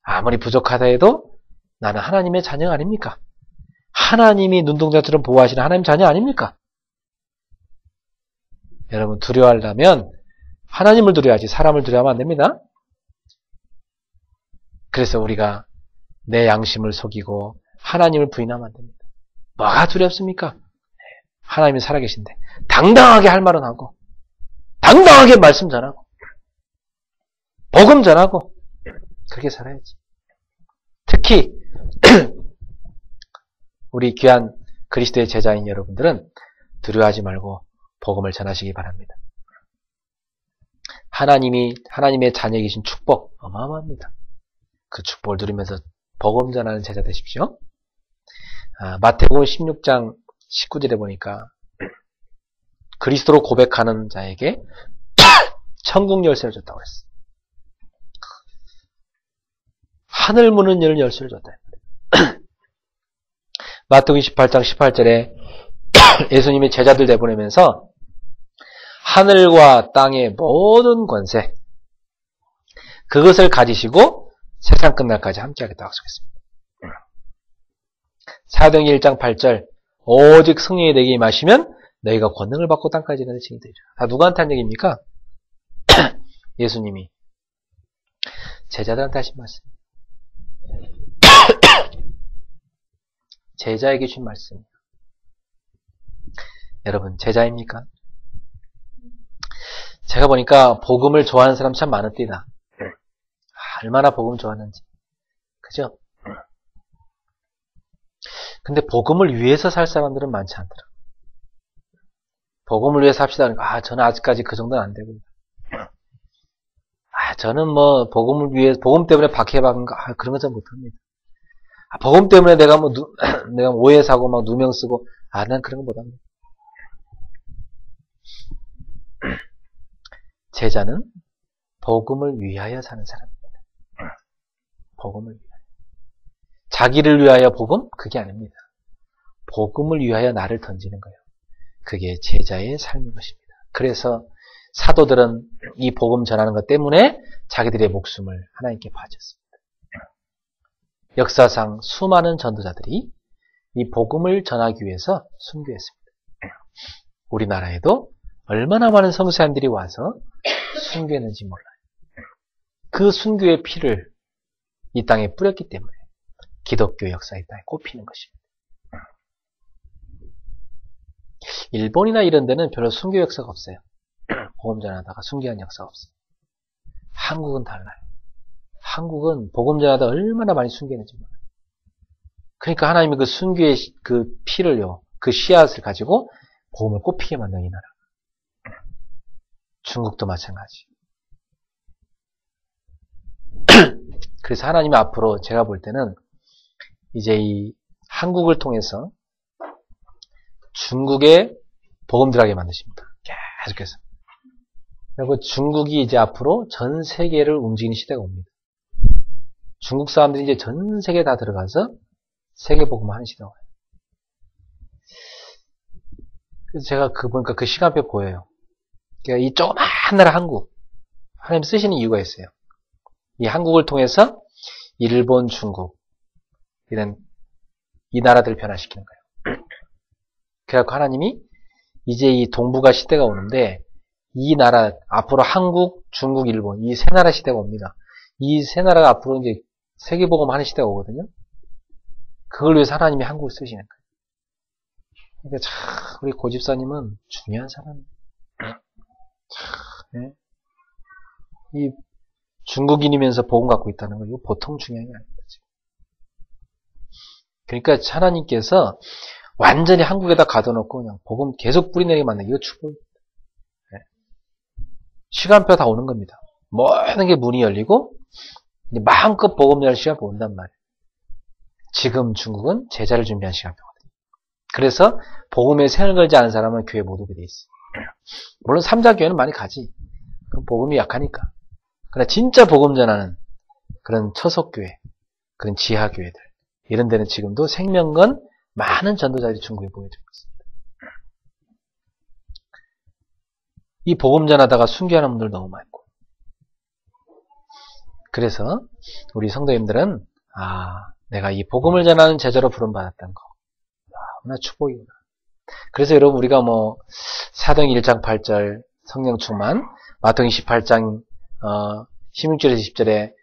아무리 부족하다 해도 나는 하나님의 자녀가 아닙니까? 하나님이 눈동자처럼 보호하시는 하나님 자녀 아닙니까? 여러분 두려워하려면 하나님을 두려워하지 사람을 두려워하면 안 됩니다. 그래서 우리가 내 양심을 속이고 하나님을 부인하면 안 됩니다. 뭐가 두렵습니까? 하나님이 살아계신데 당당하게 할 말은 하고 당당하게 말씀 전하고 복음 전하고 그렇게 살아야지. 특히 우리 귀한 그리스도의 제자인 여러분들은 두려워하지 말고 복음을 전하시기 바랍니다. 하나님의 자녀이신 축복 어마어마합니다. 그 축복을 누리면서 복음 전하는 제자 되십시오. 마태복음 16장 19절에 보니까 그리스도로 고백하는 자에게 천국 열쇠를 줬다고 했어. 하늘 문을 여는 열쇠를 줬다. 마태복음 28장 18절에 예수님이 제자들 내보내면서 하늘과 땅의 모든 권세 그것을 가지시고 세상 끝날까지 함께하겠다고 약속했습니다. 사도행전 1장 8절 오직 성령이 내게 임하시면 너희가 권능을 받고 땅까지 이르는 증인이 되리라. 다 누구한테 한 얘기입니까? 예수님이 제자들한테 하신 말씀. 제자에게 주신 말씀입니다. 여러분 제자입니까? 제가 보니까 복음을 좋아하는 사람 참 많읍니다. 얼마나 복음 좋아하는지. 그죠? 근데 복음을 위해서 살 사람들은 많지 않더라. 복음을 위해서 삽시다. 그러니까 저는 아직까지 그 정도는 안 되고. 저는 뭐 복음을 위해 복음 때문에 박해박은 거 그런 거 잘 못합니다. 복음 때문에 내가 내가 오해 사고 막 누명 쓰고 난 그런 거 못합니다. 제자는 복음을 위하여 사는 사람입니다. 복음을 위하여. 자기를 위하여 복음? 그게 아닙니다. 복음을 위하여 나를 던지는 거예요. 그게 제자의 삶인 것입니다. 그래서 사도들은 이 복음 전하는 것 때문에 자기들의 목숨을 하나님께 바쳤습니다. 역사상 수많은 전도자들이 이 복음을 전하기 위해서 순교했습니다. 우리나라에도 얼마나 많은 선교사님들이 와서 순교했는지 몰라요. 그 순교의 피를 이 땅에 뿌렸기 때문에 기독교 역사의 땅에 꼽히는 것입니다. 일본이나 이런 데는 별로 순교 역사가 없어요. 복음 전하다가 순교한 역사가 없어요. 한국은 달라요. 한국은 복음 전하다 얼마나 많이 순교했는지 몰라요. 그러니까 하나님이 그 순교의 그 피를요, 그 씨앗을 가지고 복음을 꽃피게 만든 이 나라. 중국도 마찬가지. 그래서 하나님이 앞으로 제가 볼 때는 이제 이 한국을 통해서 중국에 복음 들어가게 만드십니다. 계속해서. 그리고 중국이 이제 앞으로 전 세계를 움직이는 시대가 옵니다. 중국 사람들이 이제 전 세계에 다 들어가서 세계 복음을 하는 시대가 와요. 그래서 제가 보니까 그 시간표 보여요. 그러니까 이 조그만 나라 한국, 하나님 쓰시는 이유가 있어요. 이 한국을 통해서 일본, 중국, 이런 이 나라들을 변화시키는 거예요. 그래갖고 하나님이 이제 이 동북아 시대가 오는데 이 나라, 앞으로 한국, 중국, 일본, 이 세 나라 시대가 옵니다. 이 세 나라가 앞으로 이제 세계복음 하는 시대가 오거든요. 그걸 위해서 하나님이 한국을 쓰시는 거예요. 그러니까 참, 우리 고집사님은 중요한 사람이에요. 네? 이 중국인이면서 복음 갖고 있다는 거, 이거 보통 중요한 게 아닙니다. 그러니까 하나님께서 완전히 한국에다 가둬놓고 그냥 복음 계속 뿌리내리게 만든 이거 축복입니다. 네. 시간표 다 오는 겁니다. 모든 게 문이 열리고 이제 마음껏 복음 열 시간표 온단 말이에요. 지금 중국은 제자를 준비한 시간표거든요. 그래서 복음에 생을 걸지 않은 사람은 교회 못 오게 돼 있어요. 물론 3자 교회는 많이 가지. 그럼 복음이 약하니까. 그러나 진짜 복음 전하는 그런 처석교회, 그런 지하교회들 이런 데는 지금도 생명건 많은 전도자들이 중국에 보여주고 있습니다. 이 복음 전하다가 순교하는 분들 너무 많고. 그래서 우리 성도님들은 내가 이 복음을 전하는 제자로 부름받았다는 거. 너무나 축복이구나. 그래서 여러분 우리가 사도행 1장 8절 성령 충만, 마태복음 28장 16절에서 20절에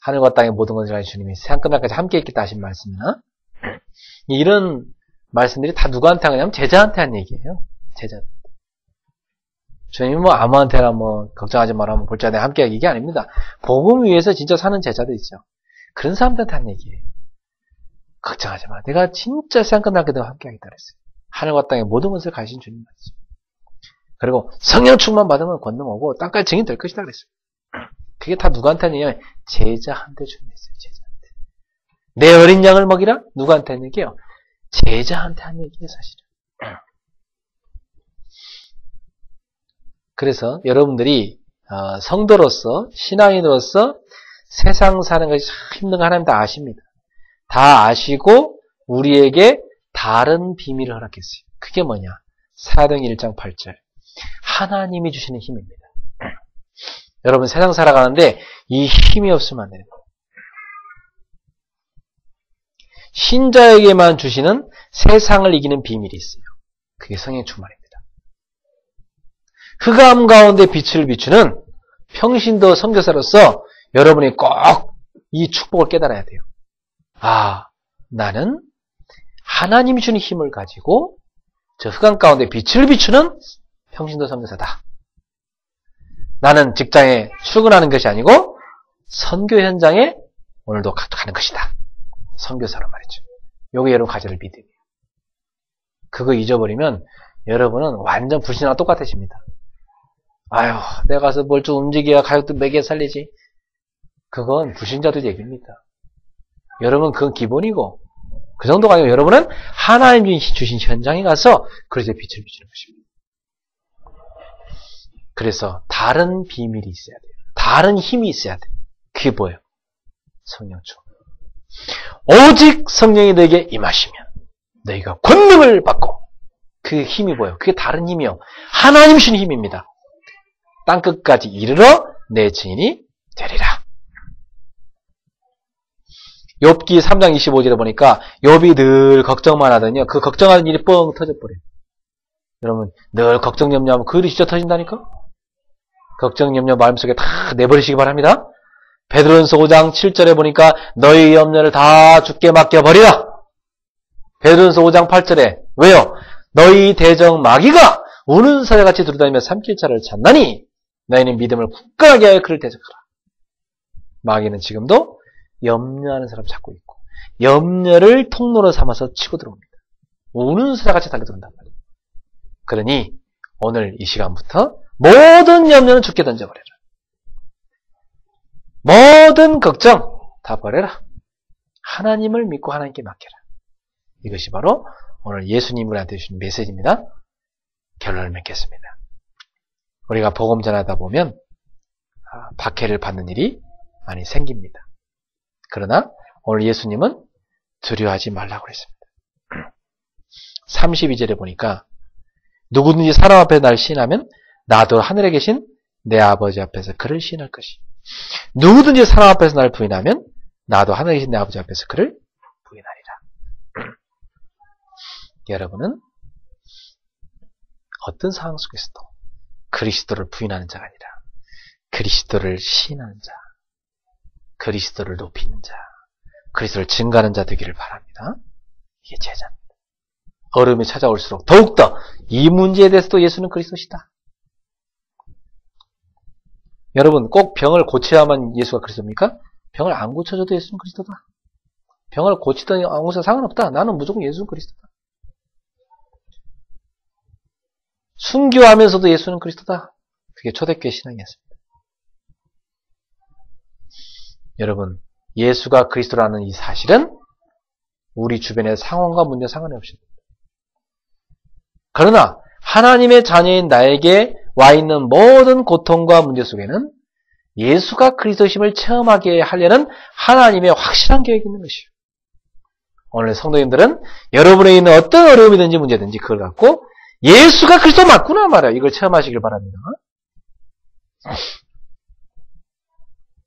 하늘과 땅의 모든 것을 가진 주님이 세상 끝날까지 함께 있겠다 하신 말씀이나 이런 말씀들이 다 누구한테 하냐면 제자한테 한 얘기예요. 제자한테. 주님이 아무한테나 걱정하지 마라, 볼자 내가 함께 할 얘기 아닙니다. 복음 위해서 진짜 사는 제자도 있죠. 그런 사람들한테 한 얘기예요. 걱정하지 마. 내가 진짜 세상 끝날까지 내가 함께 하겠다 그랬어요. 하늘과 땅의 모든 것을 가진 주님 말씀. 그리고 성령 충만 받으면 권능 오고 땅까지 증인 될 것이다 그랬어요. 그게 다 누구한테 하냐면 제자한테 주님했어요. 제자한테. 내 어린 양을 먹이라? 누구한테 한 얘기예요? 제자한테 한 얘기예요, 사실은. 그래서 여러분들이 성도로서 신앙인으로서 세상 사는 것이 참 힘든 거 하나님 다 아십니다. 다 아시고 우리에게 다른 비밀을 허락했어요. 그게 뭐냐? 사도행 1장 8절. 하나님이 주시는 힘입니다. 여러분 세상 살아가는데 이 힘이 없으면 안 되는 거예요. 신자에게만 주시는 세상을 이기는 비밀이 있어요. 그게 성령 충만입니다. 흑암 가운데 빛을 비추는 평신도 선교사로서 여러분이 꼭 이 축복을 깨달아야 돼요. 나는 하나님이 주는 힘을 가지고 저 흑암 가운데 빛을 비추는 평신도 선교사다. 나는 직장에 출근하는 것이 아니고 선교 현장에 오늘도 가는 것이다. 선교사로 말이죠. 요게 여러분 가져야 할 믿음이에요. 그거 잊어버리면 여러분은 완전 불신하고 똑같아집니다. 내가 가서 뭘 좀 움직여야 가족도 먹여 살리지. 그건 불신자들 얘기입니다. 여러분 그건 기본이고 그 정도가 아니고 여러분은 하나님이 주신 현장에 가서 그래서 빛을 비추는 것입니다. 그래서 다른 비밀이 있어야 돼요. 다른 힘이 있어야 돼요. 그게 뭐예요? 성령 충만. 오직 성령이 너에게 임하시면 너희가 권능을 받고 그 힘이 뭐예요? 그게 다른 힘이요. 하나님 주신 힘입니다. 땅끝까지 이르러 내 증인이 되리라. 욥기 3장 25절에 보니까 욥이 늘 걱정만 하더니요. 그 걱정하는 일이 뻥 터져버려요. 여러분 늘 걱정 염려하면 그 일이 진짜 터진다니까? 걱정 염려 마음속에 다 내버리시기 바랍니다. 베드로전서 5장 7절에 보니까 너희 염려를 다 주께 맡겨버리라. 베드로전서 5장 8절에 왜요? 너희 대적 마귀가 우는 사자같이 두루다니며 삼킬자를 찾나니 너희는 믿음을 굳건하게 하여 그를 대적하라. 마귀는 지금도 염려하는 사람 찾고 있고 염려를 통로로 삼아서 치고 들어옵니다. 우는 사자같이 달려들어온단 말이에요. 그러니 오늘 이 시간부터 모든 염려는 주께 던져버려라. 모든 걱정 다 버려라. 하나님을 믿고 하나님께 맡겨라. 이것이 바로 오늘 예수님이 우리한테 주신 메시지입니다. 결론을 맺겠습니다. 우리가 복음 전하다 보면 박해를 받는 일이 많이 생깁니다. 그러나 오늘 예수님은 두려워하지 말라고 그랬습니다. 32절에 보니까 누구든지 사람 앞에 날 시인하면 나도 하늘에 계신 내 아버지 앞에서 그를 시인할 것이. 누구든지 사람 앞에서 날 부인하면 나도 하늘에 계신 내 아버지 앞에서 그를 부인하리라. 여러분은 어떤 상황 속에서도 그리스도를 부인하는 자가 아니라 그리스도를 시인하는 자, 그리스도를 높이는 자, 그리스도를 증가하는 자 되기를 바랍니다. 이게 제자입니다. 어려움이 찾아올수록 더욱더 이 문제에 대해서도 예수는 그리스도시다. 여러분 꼭 병을 고쳐야만 예수가 그리스도입니까? 병을 안 고쳐줘도 예수는 그리스도다. 병을 고치든 안 고쳐도 상관없다. 나는 무조건 예수는 그리스도다. 순교하면서도 예수는 그리스도다. 그게 초대교회 신앙이었습니다. 여러분 예수가 그리스도라는 이 사실은 우리 주변의 상황과 문제 상관이 없습니다. 그러나 하나님의 자녀인 나에게 와 있는 모든 고통과 문제 속에는 예수가 그리스도심을 체험하게 하려는 하나님의 확실한 계획이 있는 것이요. 오늘 성도님들은 여러분에 있는 어떤 어려움이든지 문제든지 그걸 갖고 예수가 그리스도 맞구나 말이야. 이걸 체험하시길 바랍니다.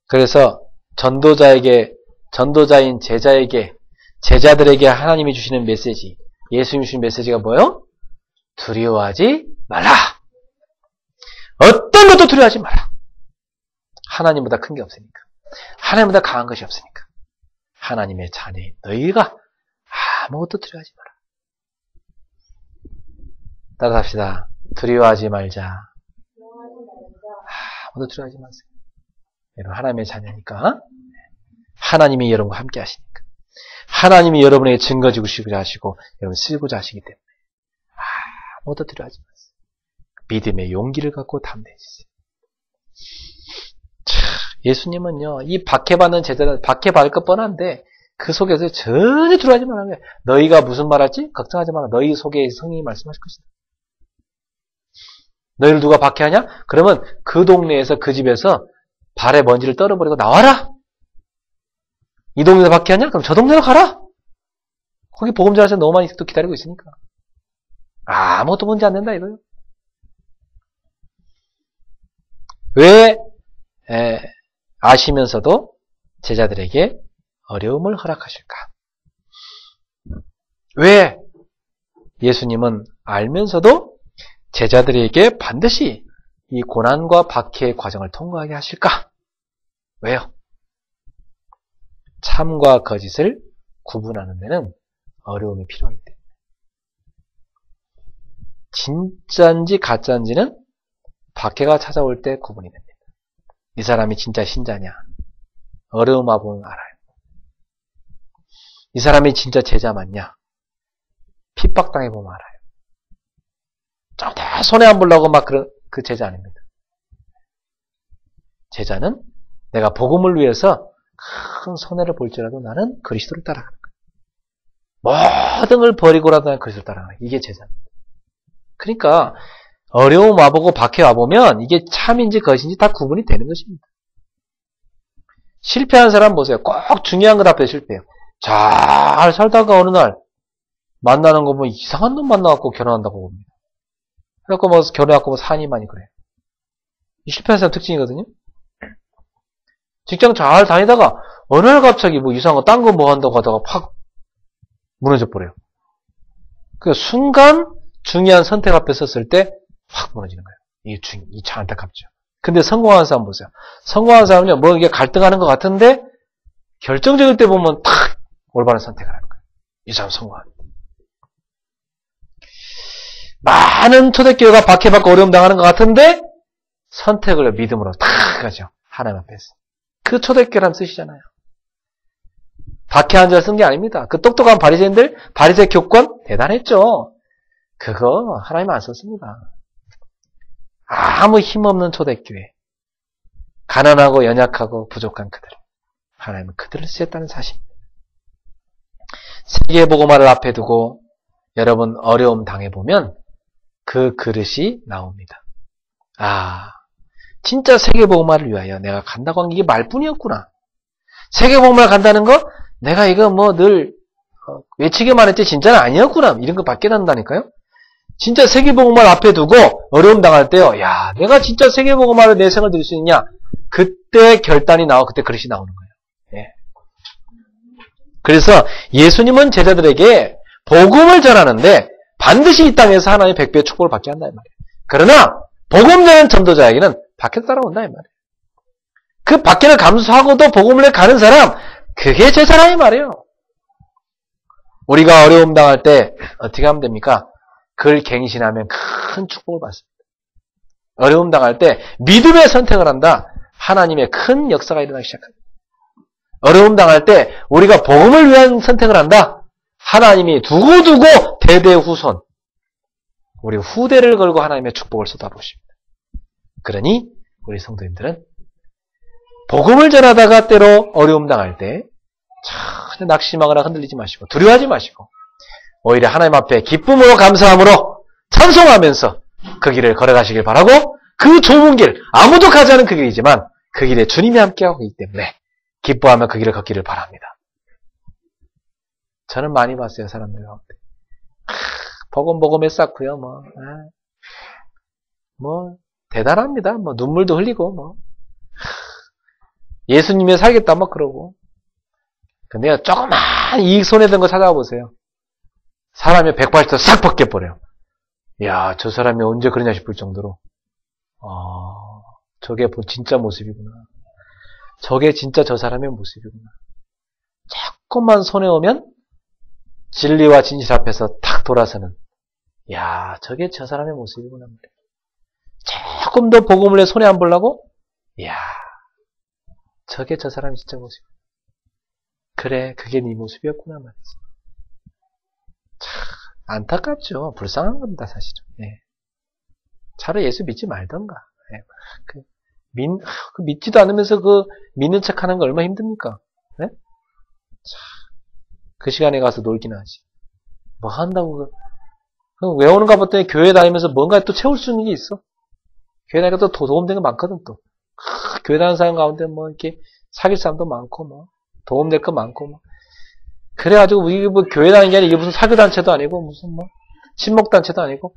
그래서 전도자인 제자에게, 제자들에게 하나님이 주시는 메시지, 예수님이 주신 메시지가 뭐예요? 두려워하지 말라. 어떤 것도 두려워하지 마라. 하나님보다 큰 게 없으니까. 하나님보다 강한 것이 없으니까. 하나님의 자녀인 너희가 아무것도 두려워하지 마라. 따라합시다. 두려워하지 말자. 아무것도 두려워하지 마세요. 여러분 하나님의 자녀니까. 하나님이 여러분과 함께 하시니까. 하나님이 여러분에게 증거 주시고자 하시고 여러분 쓰고자 하시기 때문에 아무것도 두려워하지 마세요. 믿음의 용기를 갖고 담대해지세요. 예수님은요, 이 박해받는 제자들, 박해받을 것 뻔한데, 그 속에서 전혀 두려워하지 말라는 거예요. 너희가 무슨 말 할지 걱정하지 마라. 너희 속에 성령이 말씀하실 것이다. 너희를 누가 박해하냐? 그러면 그 동네에서, 그 집에서 발에 먼지를 떨어버리고 나와라! 이 동네에서 박해하냐? 그럼 저 동네로 가라! 거기 복음 전하셔서 너무 많이 또 기다리고 있으니까. 아무것도 문제 안 된다, 이거요. 왜, 아시면서도 제자들에게 어려움을 허락하실까? 왜 예수님은 알면서도 제자들에게 반드시 이 고난과 박해의 과정을 통과하게 하실까? 왜요? 참과 거짓을 구분하는 데는 어려움이 필요하기 때문에. 진짜인지 가짜인지는 박해가 찾아올 때 구분이 됩니다. 이 사람이 진짜 신자냐? 어려움 와보면 알아요. 이 사람이 진짜 제자 맞냐? 핍박당해보면 알아요. 절대 손해 안 보려고 막 그 제자 아닙니다. 제자는 내가 복음을 위해서 큰 손해를 볼지라도 나는 그리스도를 따라가는 거예요. 모든 걸 버리고라도 나는 그리스도를 따라가는 거예요. 이게 제자입니다. 그러니까 어려움 와보고 박해 와보면 이게 참인지 거짓인지 다 구분이 되는 것입니다. 실패한 사람 보세요. 꼭 중요한 것 앞에 실패해요. 잘 살다가 어느 날 만나는 거 보면 이상한 놈 만나갖고 결혼한다고 봅니다. 그래갖고 뭐 결혼해갖고 뭐 산이만이 그래요. 이 실패한 사람 특징이거든요. 직장 잘 다니다가 어느 날 갑자기 뭐 이상한 거 딴 거 뭐 한다고 하다가 팍 무너져 버려요. 그 순간 중요한 선택 앞에 섰을 때 확 무너지는 거예요. 이 참 안타깝죠. 근데 성공한 사람 보세요. 성공한 사람은요, 뭐 이게 갈등하는 것 같은데 결정적일 때 보면 탁 올바른 선택을 하는 거예요. 이 사람 성공합니다. 많은 초대교회가 박해받고 어려움 당하는 것 같은데 선택을 믿음으로 탁 하죠. 하나님 앞에서. 그 초대교회라는 뜻이잖아요. 박해한 자를 쓴 게 아닙니다. 그 똑똑한 바리새인들, 바리새 교권 대단했죠. 그거 하나님 안 썼습니다. 아무 힘없는 초대교회. 가난하고 연약하고 부족한 그들. 하나님은 그들을 쓰셨다는 사실입니다. 세계복음화를 앞에 두고 여러분 어려움 당해보면 그 그릇이 나옵니다. 아, 진짜 세계복음화를 위하여 내가 간다고 한 게 이게 말뿐이었구나. 세계복음화 간다는 거 내가 이거 뭐 늘 외치기만 했지 진짜는 아니었구나. 이런 거 받게 된다니까요. 진짜 세계복음화를 앞에 두고 어려움 당할 때요. 야, 내가 진짜 세계복음화를 내 생을 드릴 수 있냐. 그때 결단이 나와 그때 그릇이 나오는 거예요. 예. 그래서 예수님은 제자들에게 복음을 전하는데 반드시 이 땅에서 하나님의 100배의 축복을 받게 한다 이 말이에요. 그러나 복음 전하는 전도자에게는 밖에서 따라온다 이 말이에요. 그 밖에는 감수하고도 복음을 가는 사람, 그게 제자라 이 말이에요. 우리가 어려움 당할 때 어떻게 하면 됩니까? 그걸 갱신하면 큰 축복을 받습니다. 어려움 당할 때 믿음의 선택을 한다. 하나님의 큰 역사가 일어나기 시작합니다. 어려움 당할 때 우리가 복음을 위한 선택을 한다. 하나님이 두고두고 대대후손 우리 후대를 걸고 하나님의 축복을 쏟아부으십니다. 그러니 우리 성도님들은 복음을 전하다가 때로 어려움 당할 때 전혀 낙심하거나 흔들리지 마시고 두려워하지 마시고 오히려 하나님 앞에 기쁨으로 감사함으로 찬송하면서 그 길을 걸어가시길 바라고 그 좁은 길, 아무도 가지 않은 그 길이지만 그 길에 주님이 함께하고 있기 때문에 기뻐하며 그 길을 걷기를 바랍니다. 저는 많이 봤어요, 사람들 가운데. 버금버금에 쌓고요, 대단합니다. 눈물도 흘리고, 예수님이 살겠다, 그러고. 근데 조그만 이익 손에 든 거 찾아보세요. 사람이 180도 싹 벗겨버려요. 이야, 저 사람이 언제 그러냐 싶을 정도로. 저게 진짜 모습이구나. 저게 진짜 저 사람의 모습이구나. 조금만 손에 오면 진리와 진실 앞에서 탁 돌아서는. 이야, 저게 저 사람의 모습이구나. 조금 더 복음을 손에 안 보려고? 이야, 저게 저 사람의 진짜 모습. 그래, 그게 네 모습이었구나 말이지. 참 안타깝죠. 불쌍한 겁니다, 사실은. 네. 차라리 예수 믿지 말던가. 네. 믿지도 않으면서 믿는 척 하는 거 얼마나 힘듭니까? 네? 그 시간에 가서 놀긴 하지. 뭐 한다고, 왜 오는가 봤더니 교회 다니면서 뭔가 또 채울 수 있는 게 있어. 교회 다니니까 또 도움되는 거 많거든, 또. 교회 다니는 사람 가운데 이렇게 사귈 사람도 많고, 도움될 거 많고, 그래가지고, 이게 교회 다니는 게 아니라 이게 무슨 사교단체도 아니고, 무슨 친목단체도 아니고,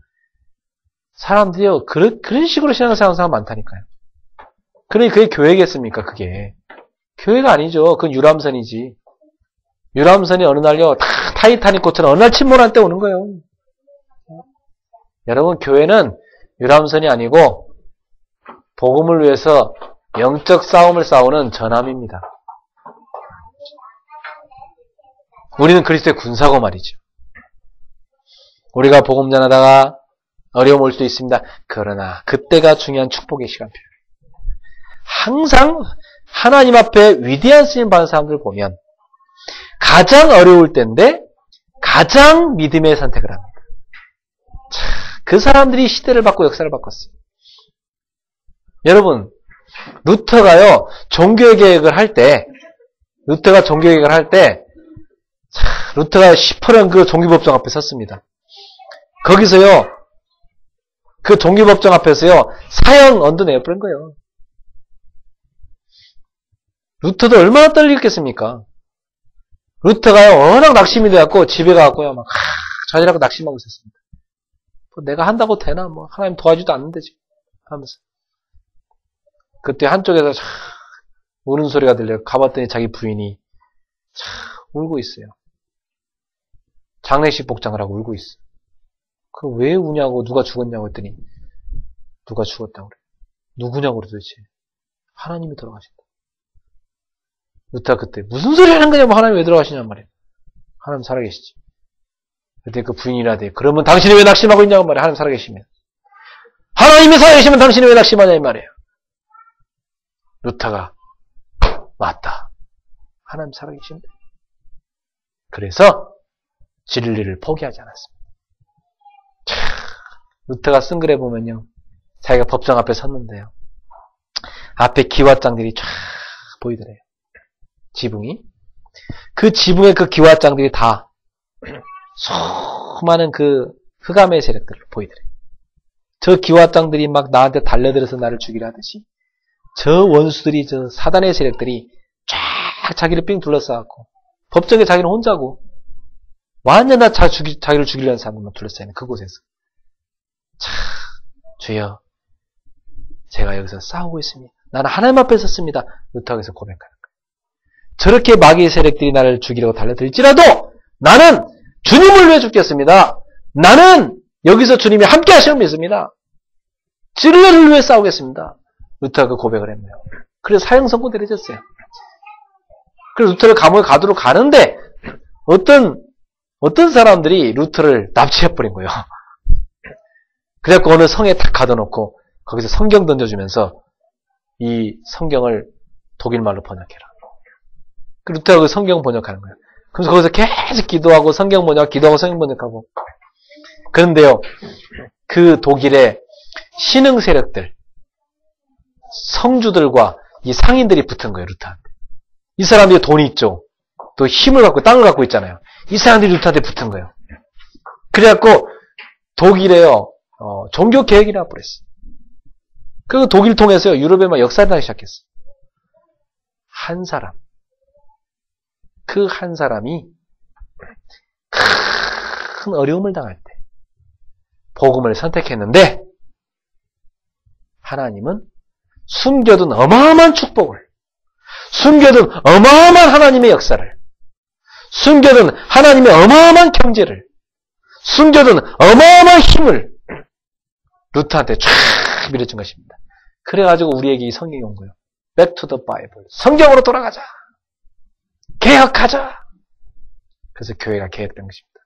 사람들이요, 그런 식으로 신앙생활하는 사람 많다니까요. 그러니 그게 교회겠습니까, 그게. 교회가 아니죠. 그건 유람선이지. 유람선이 어느 날요, 타이타닉호처럼 어느 날 침몰할 때 오는 거예요. 여러분, 교회는 유람선이 아니고, 복음을 위해서 영적 싸움을 싸우는 전함입니다. 우리는 그리스도의 군사고 말이죠. 우리가 복음 전하다가 어려움 올 수도 있습니다. 그러나 그때가 중요한 축복의 시간 필요해요. 항상 하나님 앞에 위대한 쓰임 받은 사람들을 보면 가장 어려울 때인데 가장 믿음의 선택을 합니다. 그 사람들이 시대를 바꾸고 역사를 바꿨어요. 여러분, 루터가요, 종교의 계획을 할 때, 루터가 시퍼런 그 종교법정 앞에 섰습니다. 거기서요, 그 종교법정 앞에서요, 사형 언도 내버린 거예요. 루터도 얼마나 떨리겠습니까? 루터가요, 워낙 낙심이 돼갖고 집에 가갖고요, 자기라고 낙심하고 있었습니다. 내가 한다고 되나? 하나님 도와주지도 않는데, 지금. 하면서. 그때 한쪽에서 우는 소리가 들려요. 가봤더니 자기 부인이 울고 있어요. 장례식 복장을 하고 울고 있어. 그럼 왜 우냐고, 누가 죽었냐고 했더니, 누가 죽었다고 그래. 누구냐고 그래 도대체. 하나님이 돌아가신다. 루터가 그때 무슨 소리 하는 거냐고, 하나님이 왜 돌아가시냔 말이에요. 하나님 살아계시지. 그때 그 부인이라대. 그러면 당신이 왜 낙심하고 있냐고 말이에요. 하나님 살아계시면. 하나님이 살아계시면 당신이 왜 낙심하냐 이 말이에요. 루터가 맞다. 하나님 살아계신다. 그래서 진리를 포기하지 않았습니다. 루터가 쓴 글에 보면요. 자기가 법정 앞에 섰는데요. 앞에 기왓장들이 쫙 보이더래요. 지붕이. 그 지붕의 그 기왓장들이 다 수많은 그 흑암의 세력들을 보이더래요. 저 기왓장들이 막 나한테 달려들어서 나를 죽이려 하듯이 저 원수들이, 저 사단의 세력들이 쫙 자기를 삥 둘러싸고 법정에 자기는 혼자고 완전 다 자기를 죽이려는 사람들만 둘러싸이는 그곳에서 참 주여 제가 여기서 싸우고 있습니다. 나는 하나님 앞에 섰습니다. 루터에서 고백하는 거예요. 저렇게 마귀의 세력들이 나를 죽이려고 달려들지라도 나는 주님을 위해 죽겠습니다. 나는 여기서 주님이 함께 하시는 믿습니다. 진리를 위해 싸우겠습니다. 루터가 그 고백을 했네요. 그래서 사형 선고 내려졌어요. 그래서 루터를 감옥에 가도록 가는데 어떤 사람들이 루터를 납치해버린 거예요. 그래갖고 어느 성에 탁 가둬놓고 거기서 성경 던져주면서 이 성경을 독일말로 번역해라. 루터가 그 성경 번역하는 거예요. 그래서 거기서 계속 기도하고 성경 번역, 기도하고 성경 번역하고. 그런데요, 그 독일의 신흥 세력들, 성주들과 이 상인들이 붙은 거예요, 루터한테. 이 사람들이 돈이 있죠. 또 힘을 갖고 땅을 갖고 있잖아요. 이 사람들이 루터한테 붙은 거예요. 그래갖고 독일에요, 종교 개혁이라고 그랬어요. 그 독일 통해서 유럽에 막 역사를 나기 시작했어요. 한 사람, 그 한 사람이 큰 어려움을 당할 때 복음을 선택했는데 하나님은 숨겨둔 어마어마한 축복을, 숨겨둔 어마어마한 하나님의 역사를, 숨겨둔 하나님의 어마어마한 경제를, 숨겨둔 어마어마한 힘을 루터한테 쫙 밀어준 것입니다. 그래가지고 우리에게 이 성경이 온 거예요. Back to the Bible. 성경으로 돌아가자. 개혁하자. 그래서 교회가 개혁된 것입니다.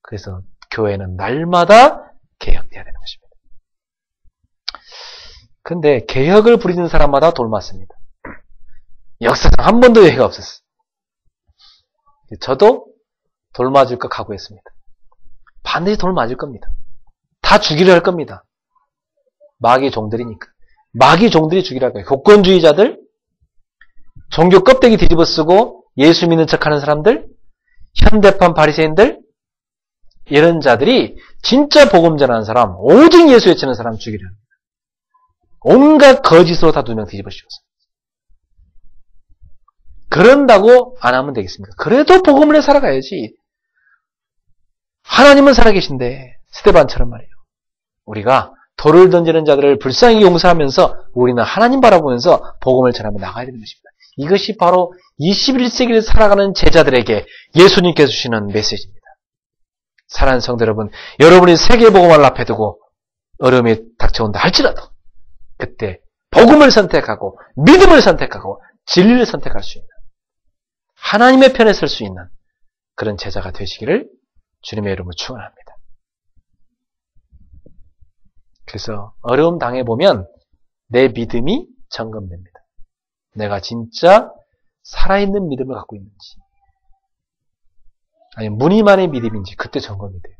그래서 교회는 날마다 개혁돼야 되는 것입니다. 근데 개혁을 부리는 사람마다 돌 맞습니다. 역사상 한 번도 예가 없었어요. 저도 돌 맞을 거 각오했습니다. 반드시 돌 맞을 겁니다. 다 죽이려 할 겁니다. 마귀 종들이니까. 마귀 종들이 죽이려 할 거예요. 교권주의자들, 종교 껍데기 뒤집어 쓰고 예수 믿는 척하는 사람들, 현대판 바리새인들, 이런 자들이 진짜 복음 전하는 사람, 오직 예수 외치는 사람 죽이려 합니다. 온갖 거짓으로 다 2명 뒤집어 씌웠어요. 그런다고 안 하면 되겠습니까? 그래도 복음을 해 살아가야지. 하나님은 살아계신데 스데반처럼 말이에요. 우리가 돌을 던지는 자들을 불쌍히 용서하면서 우리는 하나님 바라보면서 복음을 전하며 나가야 되는 것입니다. 이것이 바로 21세기를 살아가는 제자들에게 예수님께서 주시는 메시지입니다. 사랑하는 성도 여러분, 여러분이 세계복음을 앞에 두고 어려움이 닥쳐온다 할지라도 그때 복음을 선택하고 믿음을 선택하고 진리를 선택할 수 있는 하나님의 편에 설 수 있는 그런 제자가 되시기를 주님의 이름으로 축원합니다. 그래서 어려움 당해보면 내 믿음이 점검됩니다. 내가 진짜 살아있는 믿음을 갖고 있는지 아니면 무늬만의 믿음인지 그때 점검이 돼요.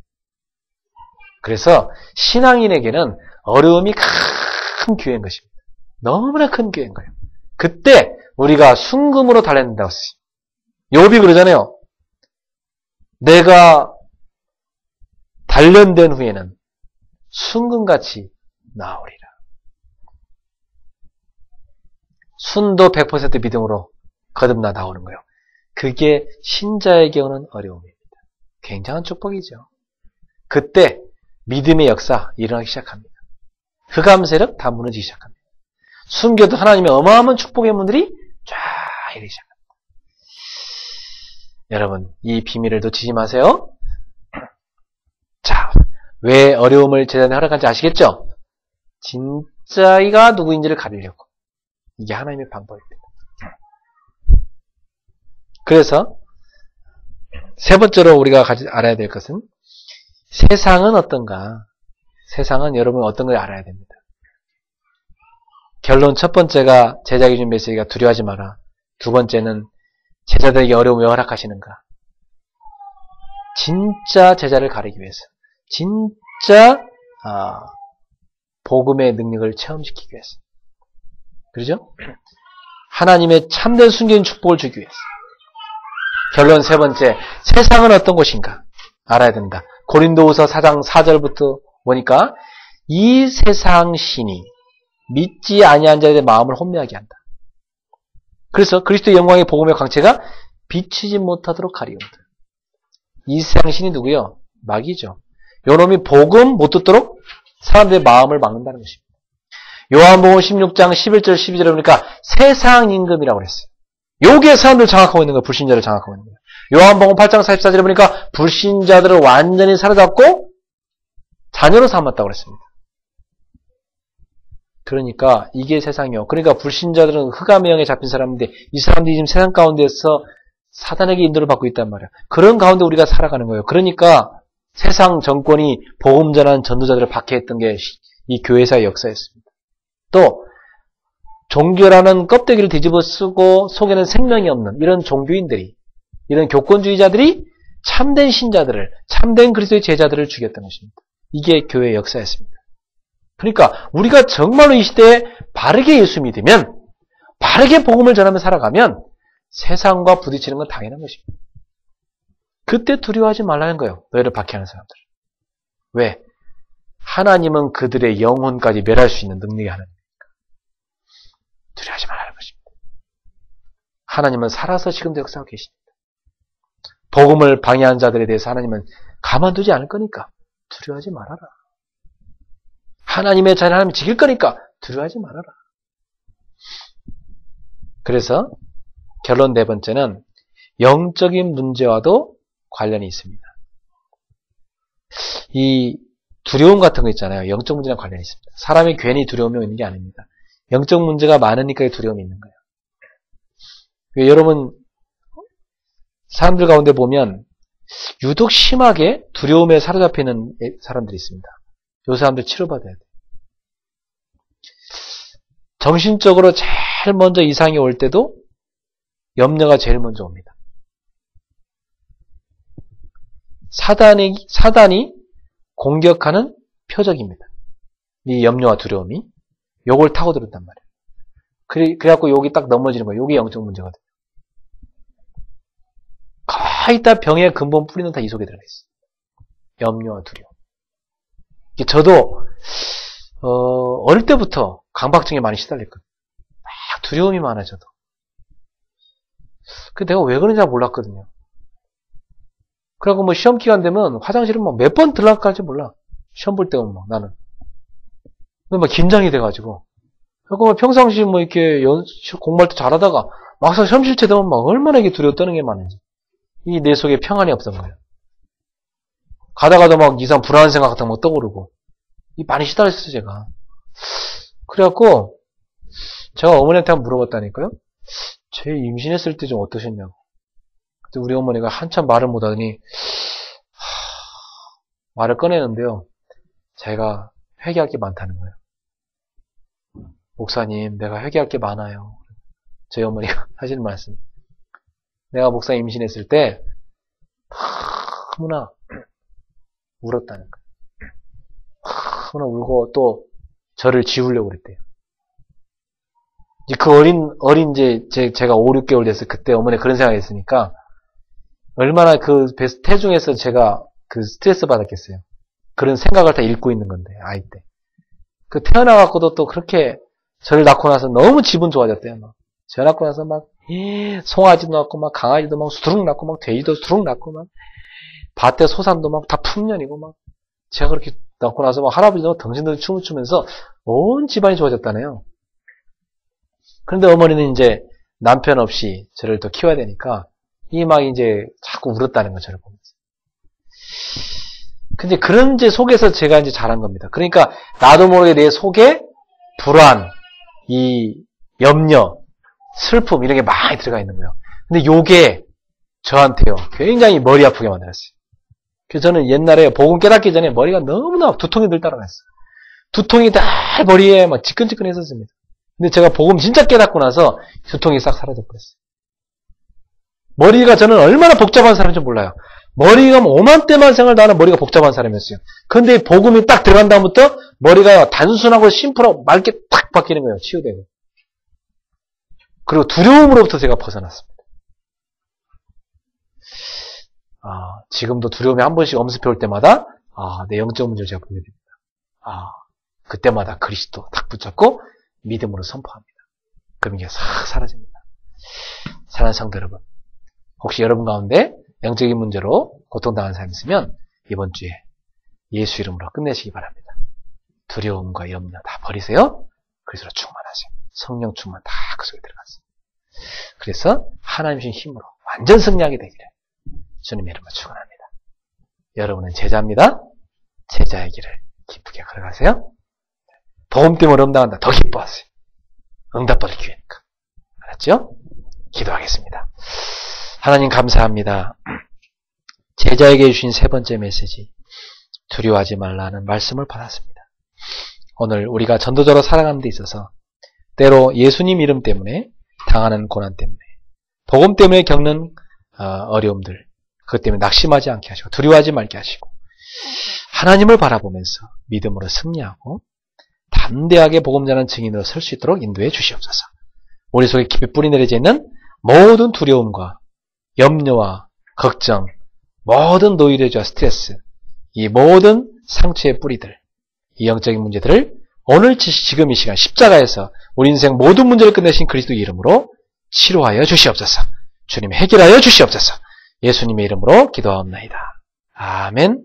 그래서 신앙인에게는 어려움이 큰 기회인 것입니다. 너무나 큰 기회인 거예요. 그때 우리가 순금으로 달려낸다고 했어요. 욥이 그러잖아요. 내가 단련된 후에는 순금같이 나오리라. 순도 100% 믿음으로 거듭나 나오는 거예요. 그게 신자에게 오는 어려움입니다. 굉장한 축복이죠. 그때 믿음의 역사 일어나기 시작합니다. 흑암 세력 다 무너지기 시작합니다. 숨겨도 하나님의 어마어마한 축복의 문들이 쫙 열리기 시작합니다. 여러분, 이 비밀을 놓치지 마세요. 자, 왜 어려움을 제자한테 허락한지 아시겠죠? 진짜이가 누구인지를 가리려고. 이게 하나님의 방법입니다. 그래서 세 번째로 우리가 알아야 될 것은 세상은 어떤가? 세상은 여러분 어떤 걸 알아야 됩니다. 결론 첫 번째가 제자에게 준 메시지가 두려워하지 마라. 두 번째는 제자들에게 어려움을 왜 허락하시는가? 진짜 제자를 가리기 위해서. 진짜 복음의 능력을 체험시키기 위해서. 그렇죠? 하나님의 참된 순교인 축복을 주기 위해서. 결론 세 번째, 세상은 어떤 곳인가 알아야 된다. 고린도후서 4장 4절부터 보니까 이 세상 신이 믿지 아니한 자들의 마음을 혼미하게 한다. 그래서 그리스도의 영광의 복음의 광채가 비치지 못하도록 하리온다. 이 세상 신이 누구요? 마귀죠. 요놈이 복음 못 듣도록 사람들의 마음을 막는다는 것입니다. 요한복음 16장 11절 12절에 보니까 세상 임금이라고 그랬어요. 여기에 사람들을 장악하고 있는 거예요. 불신자를 장악하고 있는 거예요. 요한복음 8장 44절에 보니까 불신자들을 완전히 사로잡고 자녀로 삼았다고 그랬습니다. 그러니까 이게 세상이요. 그러니까 불신자들은 흑암의 영에 잡힌 사람인데 이 사람들이 지금 세상 가운데서 사단에게 인도를 받고 있단 말이에요. 그런 가운데 우리가 살아가는 거예요. 그러니까 세상 정권이 복음 전한 전도자들을 박해했던 게 이 교회사의 역사였습니다. 또 종교라는 껍데기를 뒤집어 쓰고 속에는 생명이 없는 이런 종교인들이, 이런 교권주의자들이 참된 신자들을, 참된 그리스도의 제자들을 죽였던 것입니다. 이게 교회의 역사였습니다. 그러니까 우리가 정말로 이 시대에 바르게 예수 믿으면, 바르게 복음을 전하며 살아가면 세상과 부딪히는 건 당연한 것입니다. 그때 두려워하지 말라는 거예요. 너희를 박해하는 사람들. 왜? 하나님은 그들의 영혼까지 멸할 수 있는 능력이 하나님이니까. 두려워하지 말라는 것입니다. 하나님은 살아서 지금도 역사하고 계십니다. 복음을 방해한 자들에 대해서 하나님은 가만두지 않을 거니까 두려워하지 말아라. 하나님의 자녀 하나님이 지킬 거니까 두려워하지 말아라. 그래서 결론 네 번째는 영적인 문제와도 관련이 있습니다. 이 두려움 같은 거 있잖아요. 영적 문제랑 관련이 있습니다. 사람이 괜히 두려움이 있는 게 아닙니다. 영적 문제가 많으니까 두려움이 있는 거예요. 여러분 사람들 가운데 보면 유독 심하게 두려움에 사로잡히는 사람들이 있습니다. 이 사람들 치료받아야 돼요. 정신적으로 제일 먼저 이상이 올 때도 염려가 제일 먼저 옵니다. 사단이 공격하는 표적입니다. 이 염려와 두려움이 요걸 타고 들었단 말이에요. 그래갖고 여기 딱 넘어지는 거예요. 요게 영적 문제거든요. 거의 다 병의 근본 뿌리는 다 이 속에 들어가 있어요. 염려와 두려움. 저도 어릴 때부터 강박증에 많이 시달렸거든요. 막 두려움이 많아 저도. 내가 왜 그런지 잘 몰랐거든요. 그래갖고 뭐 시험 기간 되면 화장실은 막 몇 번 들어갈지 몰라. 시험 볼 때면 막 나는. 막 긴장이 돼가지고. 그래갖고 뭐 평상시 뭐 이렇게 공부할 때 잘하다가 막상 시험 실체 되면 막 얼마나 이게 두려워 떠는 게 많은지. 이 내 속에 평안이 없던 거예요. 가다가도 막 이상 불안한 생각 같은 거 떠오르고. 많이 시달렸어요, 제가. 그래갖고 제가 어머니한테 한번 물어봤다니까요. 제 임신했을 때 좀 어떠셨냐고. 그때 우리 어머니가 한참 말을 못하더니 말을 꺼내는데요. 제가 회개할 게 많다는 거예요. 목사님, 내가 회개할 게 많아요. 저희 어머니가 하시는 말씀. 내가 목사 임신했을 때 너무나 울었다는 거예요. 너무나 울고 또 저를 지우려고 그랬대요. 이제 그 어린 제가 5, 6개월 됐을 그때 어머니가 그런 생각이 했으니까 얼마나 그 태중에서 제가 그 스트레스 받았겠어요. 그런 생각을 다 읽고 있는 건데, 아이 때. 태어나갖고도 또 그렇게 저를 낳고 나서 너무 기분 좋아졌대요. 막. 저 낳고 나서 막, 송아지도 낳고, 막, 강아지도 막 수두룩 낳고, 막, 돼지도 수두룩 낳고, 막, 밭에 소산도 막 다 풍년이고, 막, 제가 그렇게 낳고 나서 막 할아버지도 덩신덩신 춤을 추면서 온 집안이 좋아졌다네요. 그런데 어머니는 이제 남편 없이 저를 또 키워야 되니까, 막 이제 자꾸 울었다는 거, 저를 보면서. 근데 그런 이제 속에서 제가 이제 자란 겁니다. 그러니까 나도 모르게 내 속에 불안, 이 염려, 슬픔 이런 게 많이 들어가 있는 거예요. 근데 요게 저한테요 굉장히 머리 아프게 만들었어요. 그래서 저는 옛날에 복음 깨닫기 전에 머리가 너무나 두통이 늘 따라갔어요. 두통이 다 머리에 막 지끈지끈했었습니다. 근데 제가 복음 진짜 깨닫고 나서 두통이 싹 사라져버렸어요. 머리가 저는 얼마나 복잡한 사람인지 몰라요. 머리가 5만 대만 생각을 다 하는 머리가 복잡한 사람이었어요. 근데 복음이 딱 들어간 다음부터 머리가 단순하고 심플하고 맑게 탁 바뀌는 거예요. 치유되고. 그리고 두려움으로부터 제가 벗어났습니다. 지금도 두려움이 한 번씩 엄습해 올 때마다 내 영적 문제를 제가 보게 됩니다. 그때마다 그리스도 딱 붙잡고 믿음으로 선포합니다. 그럼 이게 싹 사라집니다. 사랑하는 성도 여러분, 혹시 여러분 가운데 영적인 문제로 고통당하는 사람이 있으면 이번 주에 예수 이름으로 끝내시기 바랍니다. 두려움과 염려 다 버리세요. 그리스도로 충만하세요. 성령 충만 다 그 속에 들어갔어요. 그래서 하나님 주신 힘으로 완전 승리하게 되기를 주님의 이름으로 축원합니다. 여러분은 제자입니다. 제자의 길을 기쁘게 걸어가세요. 도움 때문에 어려움 당한다. 더 기뻐하세요. 응답받을 기회니까. 알았죠? 기도하겠습니다. 하나님 감사합니다. 제자에게 주신 세 번째 메시지, 두려워하지 말라는 말씀을 받았습니다. 오늘 우리가 전도자로 살아가는 데 있어서 때로 예수님 이름 때문에 당하는 고난 때문에, 복음 때문에 겪는 어려움들, 그것 때문에 낙심하지 않게 하시고 두려워하지 말게 하시고 하나님을 바라보면서 믿음으로 승리하고 담대하게 복음 전하는 증인으로 설 수 있도록 인도해 주시옵소서. 우리 속에 깊이 뿌리 내려져 있는 모든 두려움과 염려와 걱정, 모든 노이로제와 스트레스, 이 모든 상처의 뿌리들, 이 영적인 문제들을 오늘 지금 이 시간 십자가에서 우리 인생 모든 문제를 끝내신 그리스도 이름으로 치료하여 주시옵소서. 주님 해결하여 주시옵소서. 예수님의 이름으로 기도하옵나이다. 아멘.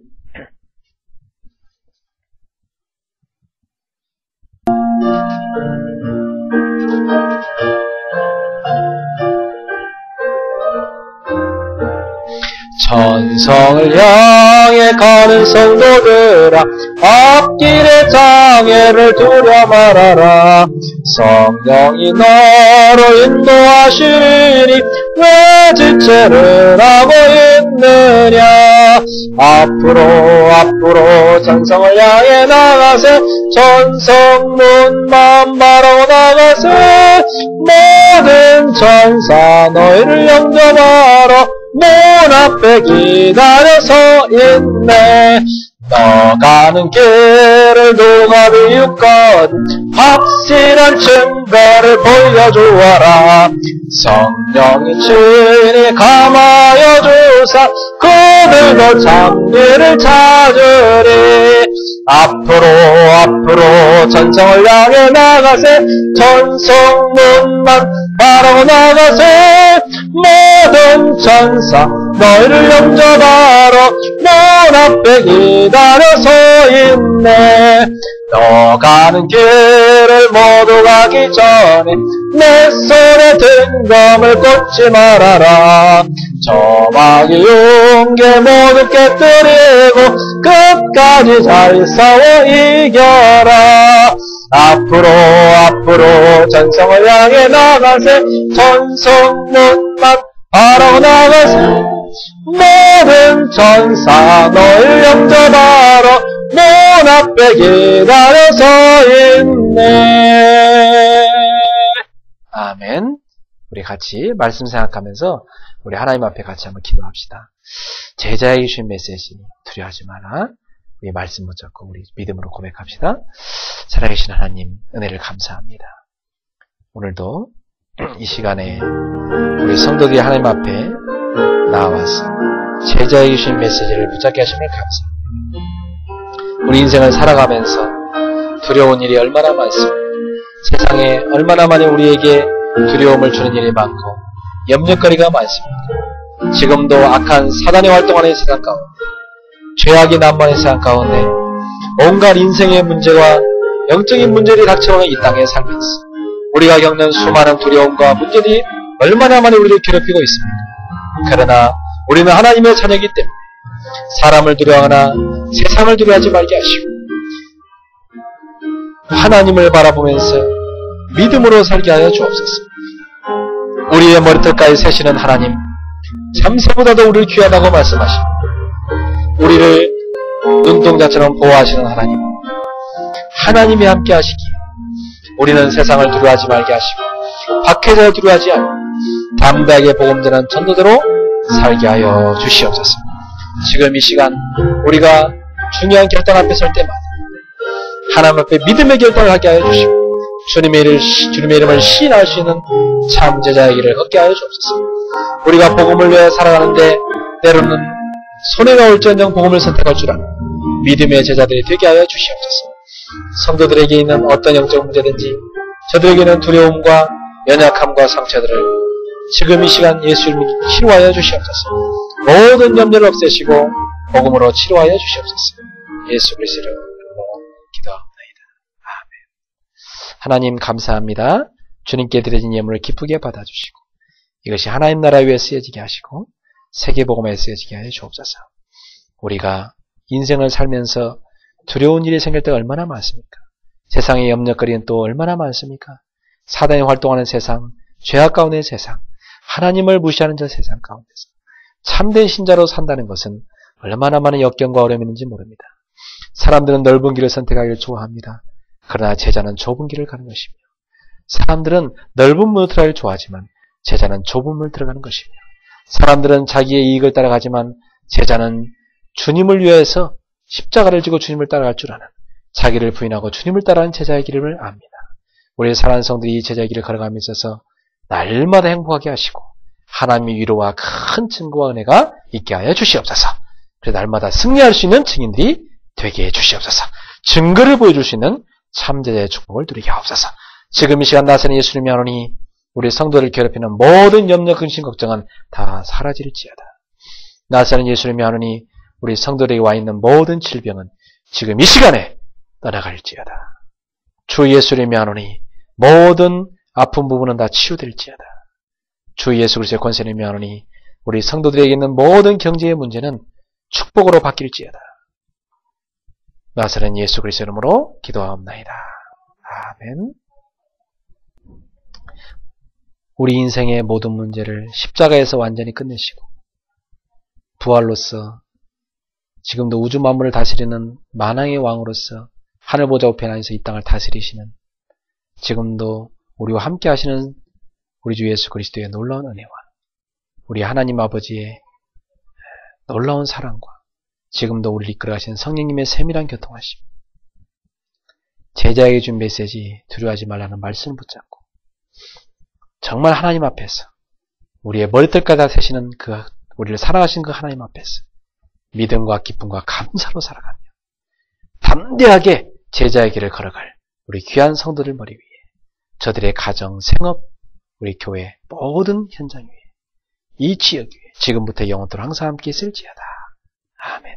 천성을 향해 가는 성도들아, 앞길의 장애를 두려 말아라. 성령이 너로 인도하시니 왜 지체를 하고 있느냐. 앞으로 천성을 향해 나가세. 천성문만 바라고 나가세. 모든 천사 너희를 영접하러 문 앞에 기다려 서 있네. 너 가는 길을 누가 비웃건 확실한 증거를 보여주어라. 성령이 친히 감하여 주사 그들도 참리를 찾으리. 앞으로 천성을 향해 나가세. 천성문만 바라고 나가세. 모든 천사 너희를 영접하러 문 앞에 기다려 서 있네. 너 가는 길을 모두 가기 전에 내 손에 등검을 꽂지 말아라. 저마귀 용계 모두 깨뜨리고 끝까지 잘 싸워 이겨라. 앞으로 전성을 향해 나가세. 전성문만 바라고 나가세. 모든 천사 너희를 영접하러 문 앞에 기다려 서 있네. 아멘. 우리 같이 말씀 생각하면서 우리 하나님 앞에 같이 한번 기도합시다. 제자에게 주신 메시지, 두려워하지 마라. 우리 말씀 붙잡고 우리 믿음으로 고백합시다. 살아계신 하나님, 은혜를 감사합니다. 오늘도 이 시간에 우리 성도들이 하나님 앞에 나와서 제자에게 주신 메시지를 붙잡게 하심을 감사합니다. 우리 인생을 살아가면서 두려운 일이 얼마나 많습니까? 세상에 얼마나 많이 우리에게 두려움을 주는 일이 많고 염려거리가 많습니다. 지금도 악한 사단이 활동하는 세상 가운데, 죄악이 난무하는 세상 가운데 온갖 인생의 문제와 영적인 문제들이 닥쳐오는 이 땅에 살면서 우리가 겪는 수많은 두려움과 문제들이 얼마나 많이 우리를 괴롭히고 있습니까? 그러나 우리는 하나님의 자녀이기 때문에 사람을 두려워하거나 세상을 두려워하지 말게 하시고 하나님을 바라보면서 믿음으로 살게 하여 주옵소서. 우리의 머리털까지 세시는 하나님, 참새보다도 우리를 귀하다고 말씀하시고 우리를 눈동자처럼 보호하시는 하나님, 하나님이 함께 하시기에 우리는 세상을 두려워하지 말게 하시고 밖에서 두려워하지 않고 담대하게 복음 전하는 전도대로 살게 하여 주시옵소서. 지금 이 시간 우리가 중요한 결단 앞에 설 때마다 하나님 앞에 믿음의 결단을 하게 하여 주시고 주님의 이름을 시인할 수 있는 참 제자의 길을 걷게 하여 주옵소서. 우리가 복음을 위해 살아가는데 때로는 손해가 올지언정 복음을 선택할 줄 아는 믿음의 제자들이 되게 하여 주시옵소서. 성도들에게 있는 어떤 영적 문제든지 저들에게는 두려움과 연약함과 상처들을 지금 이 시간 예수 이름으로 치료하여 주시옵소서. 모든 염려를 없애시고 복음으로 치료하여 주시옵소서. 예수 그리스도 이름으로 기도합니다. 아멘. 하나님 감사합니다. 주님께 드려진 예물을 기쁘게 받아주시고 이것이 하나님 나라 위에 쓰여지게 하시고 세계복음에 쓰여지게 하여 주옵소서. 우리가 인생을 살면서 두려운 일이 생길 때가 얼마나 많습니까? 세상의 염려거리는 또 얼마나 많습니까? 사단이 활동하는 세상, 죄악 가운데의 세상, 하나님을 무시하는 저 세상 가운데서 참된 신자로 산다는 것은 얼마나 많은 역경과 어려움이 있는지 모릅니다. 사람들은 넓은 길을 선택하기를 좋아합니다. 그러나 제자는 좁은 길을 가는 것이며 사람들은 넓은 문을 들어가기를 좋아하지만 제자는 좁은 문을 들어가는 것이며 사람들은 자기의 이익을 따라가지만 제자는 주님을 위해서 십자가를 지고 주님을 따라갈 줄 아는 자기를 부인하고 주님을 따라가는 제자의 길을 압니다. 우리 사랑하는 성들이 이 제자의 길을 걸어가며 있어서 날마다 행복하게 하시고 하나님의 위로와 큰 증거와 은혜가 있게 하여 주시옵소서. 그래서 날마다 승리할 수 있는 증인들이 되게 해 주시옵소서. 증거를 보여줄 수 있는 참제자의 축복을 누리게 하옵소서. 지금 이 시간 나서는 예수님이 하노니 우리 성도를 괴롭히는 모든 염려, 근심, 걱정은 다 사라질지어다. 나서는 예수님이 하노니 우리 성도들에게 와 있는 모든 질병은 지금 이 시간에 떠나갈지어다. 주 예수님이 하노니 모든 아픈 부분은 다 치유될지어다. 주 예수 그리스도의 권세를 하노니 우리 성도들에게 있는 모든 경제의 문제는 축복으로 바뀔지어다. 나서는 예수 그리스도 이름으로 기도하옵나이다. 아멘. 우리 인생의 모든 문제를 십자가에서 완전히 끝내시고 부활로서 지금도 우주 만물을 다스리는 만왕의 왕으로서 하늘 보좌 우편에 앉아서 이 땅을 다스리시는 지금도 우리와 함께 하시는 우리 주 예수 그리스도의 놀라운 은혜와 우리 하나님 아버지의 놀라운 사랑과 지금도 우리를 이끌어가시는 성령님의 세밀한 교통하심, 제자에게 준 메시지 두려워하지 말라는 말씀을 붙잡고 정말 하나님 앞에서 우리의 머리털까지 세시는 우리를 사랑하신 그 하나님 앞에서 믿음과 기쁨과 감사로 살아가며 담대하게 제자의 길을 걸어갈 우리 귀한 성도들 머리 위에 저들의 가정, 생업, 우리 교회 모든 현장 위에 이 지역 위에 지금부터 영원토록 항상 함께 있을지어다. 아멘.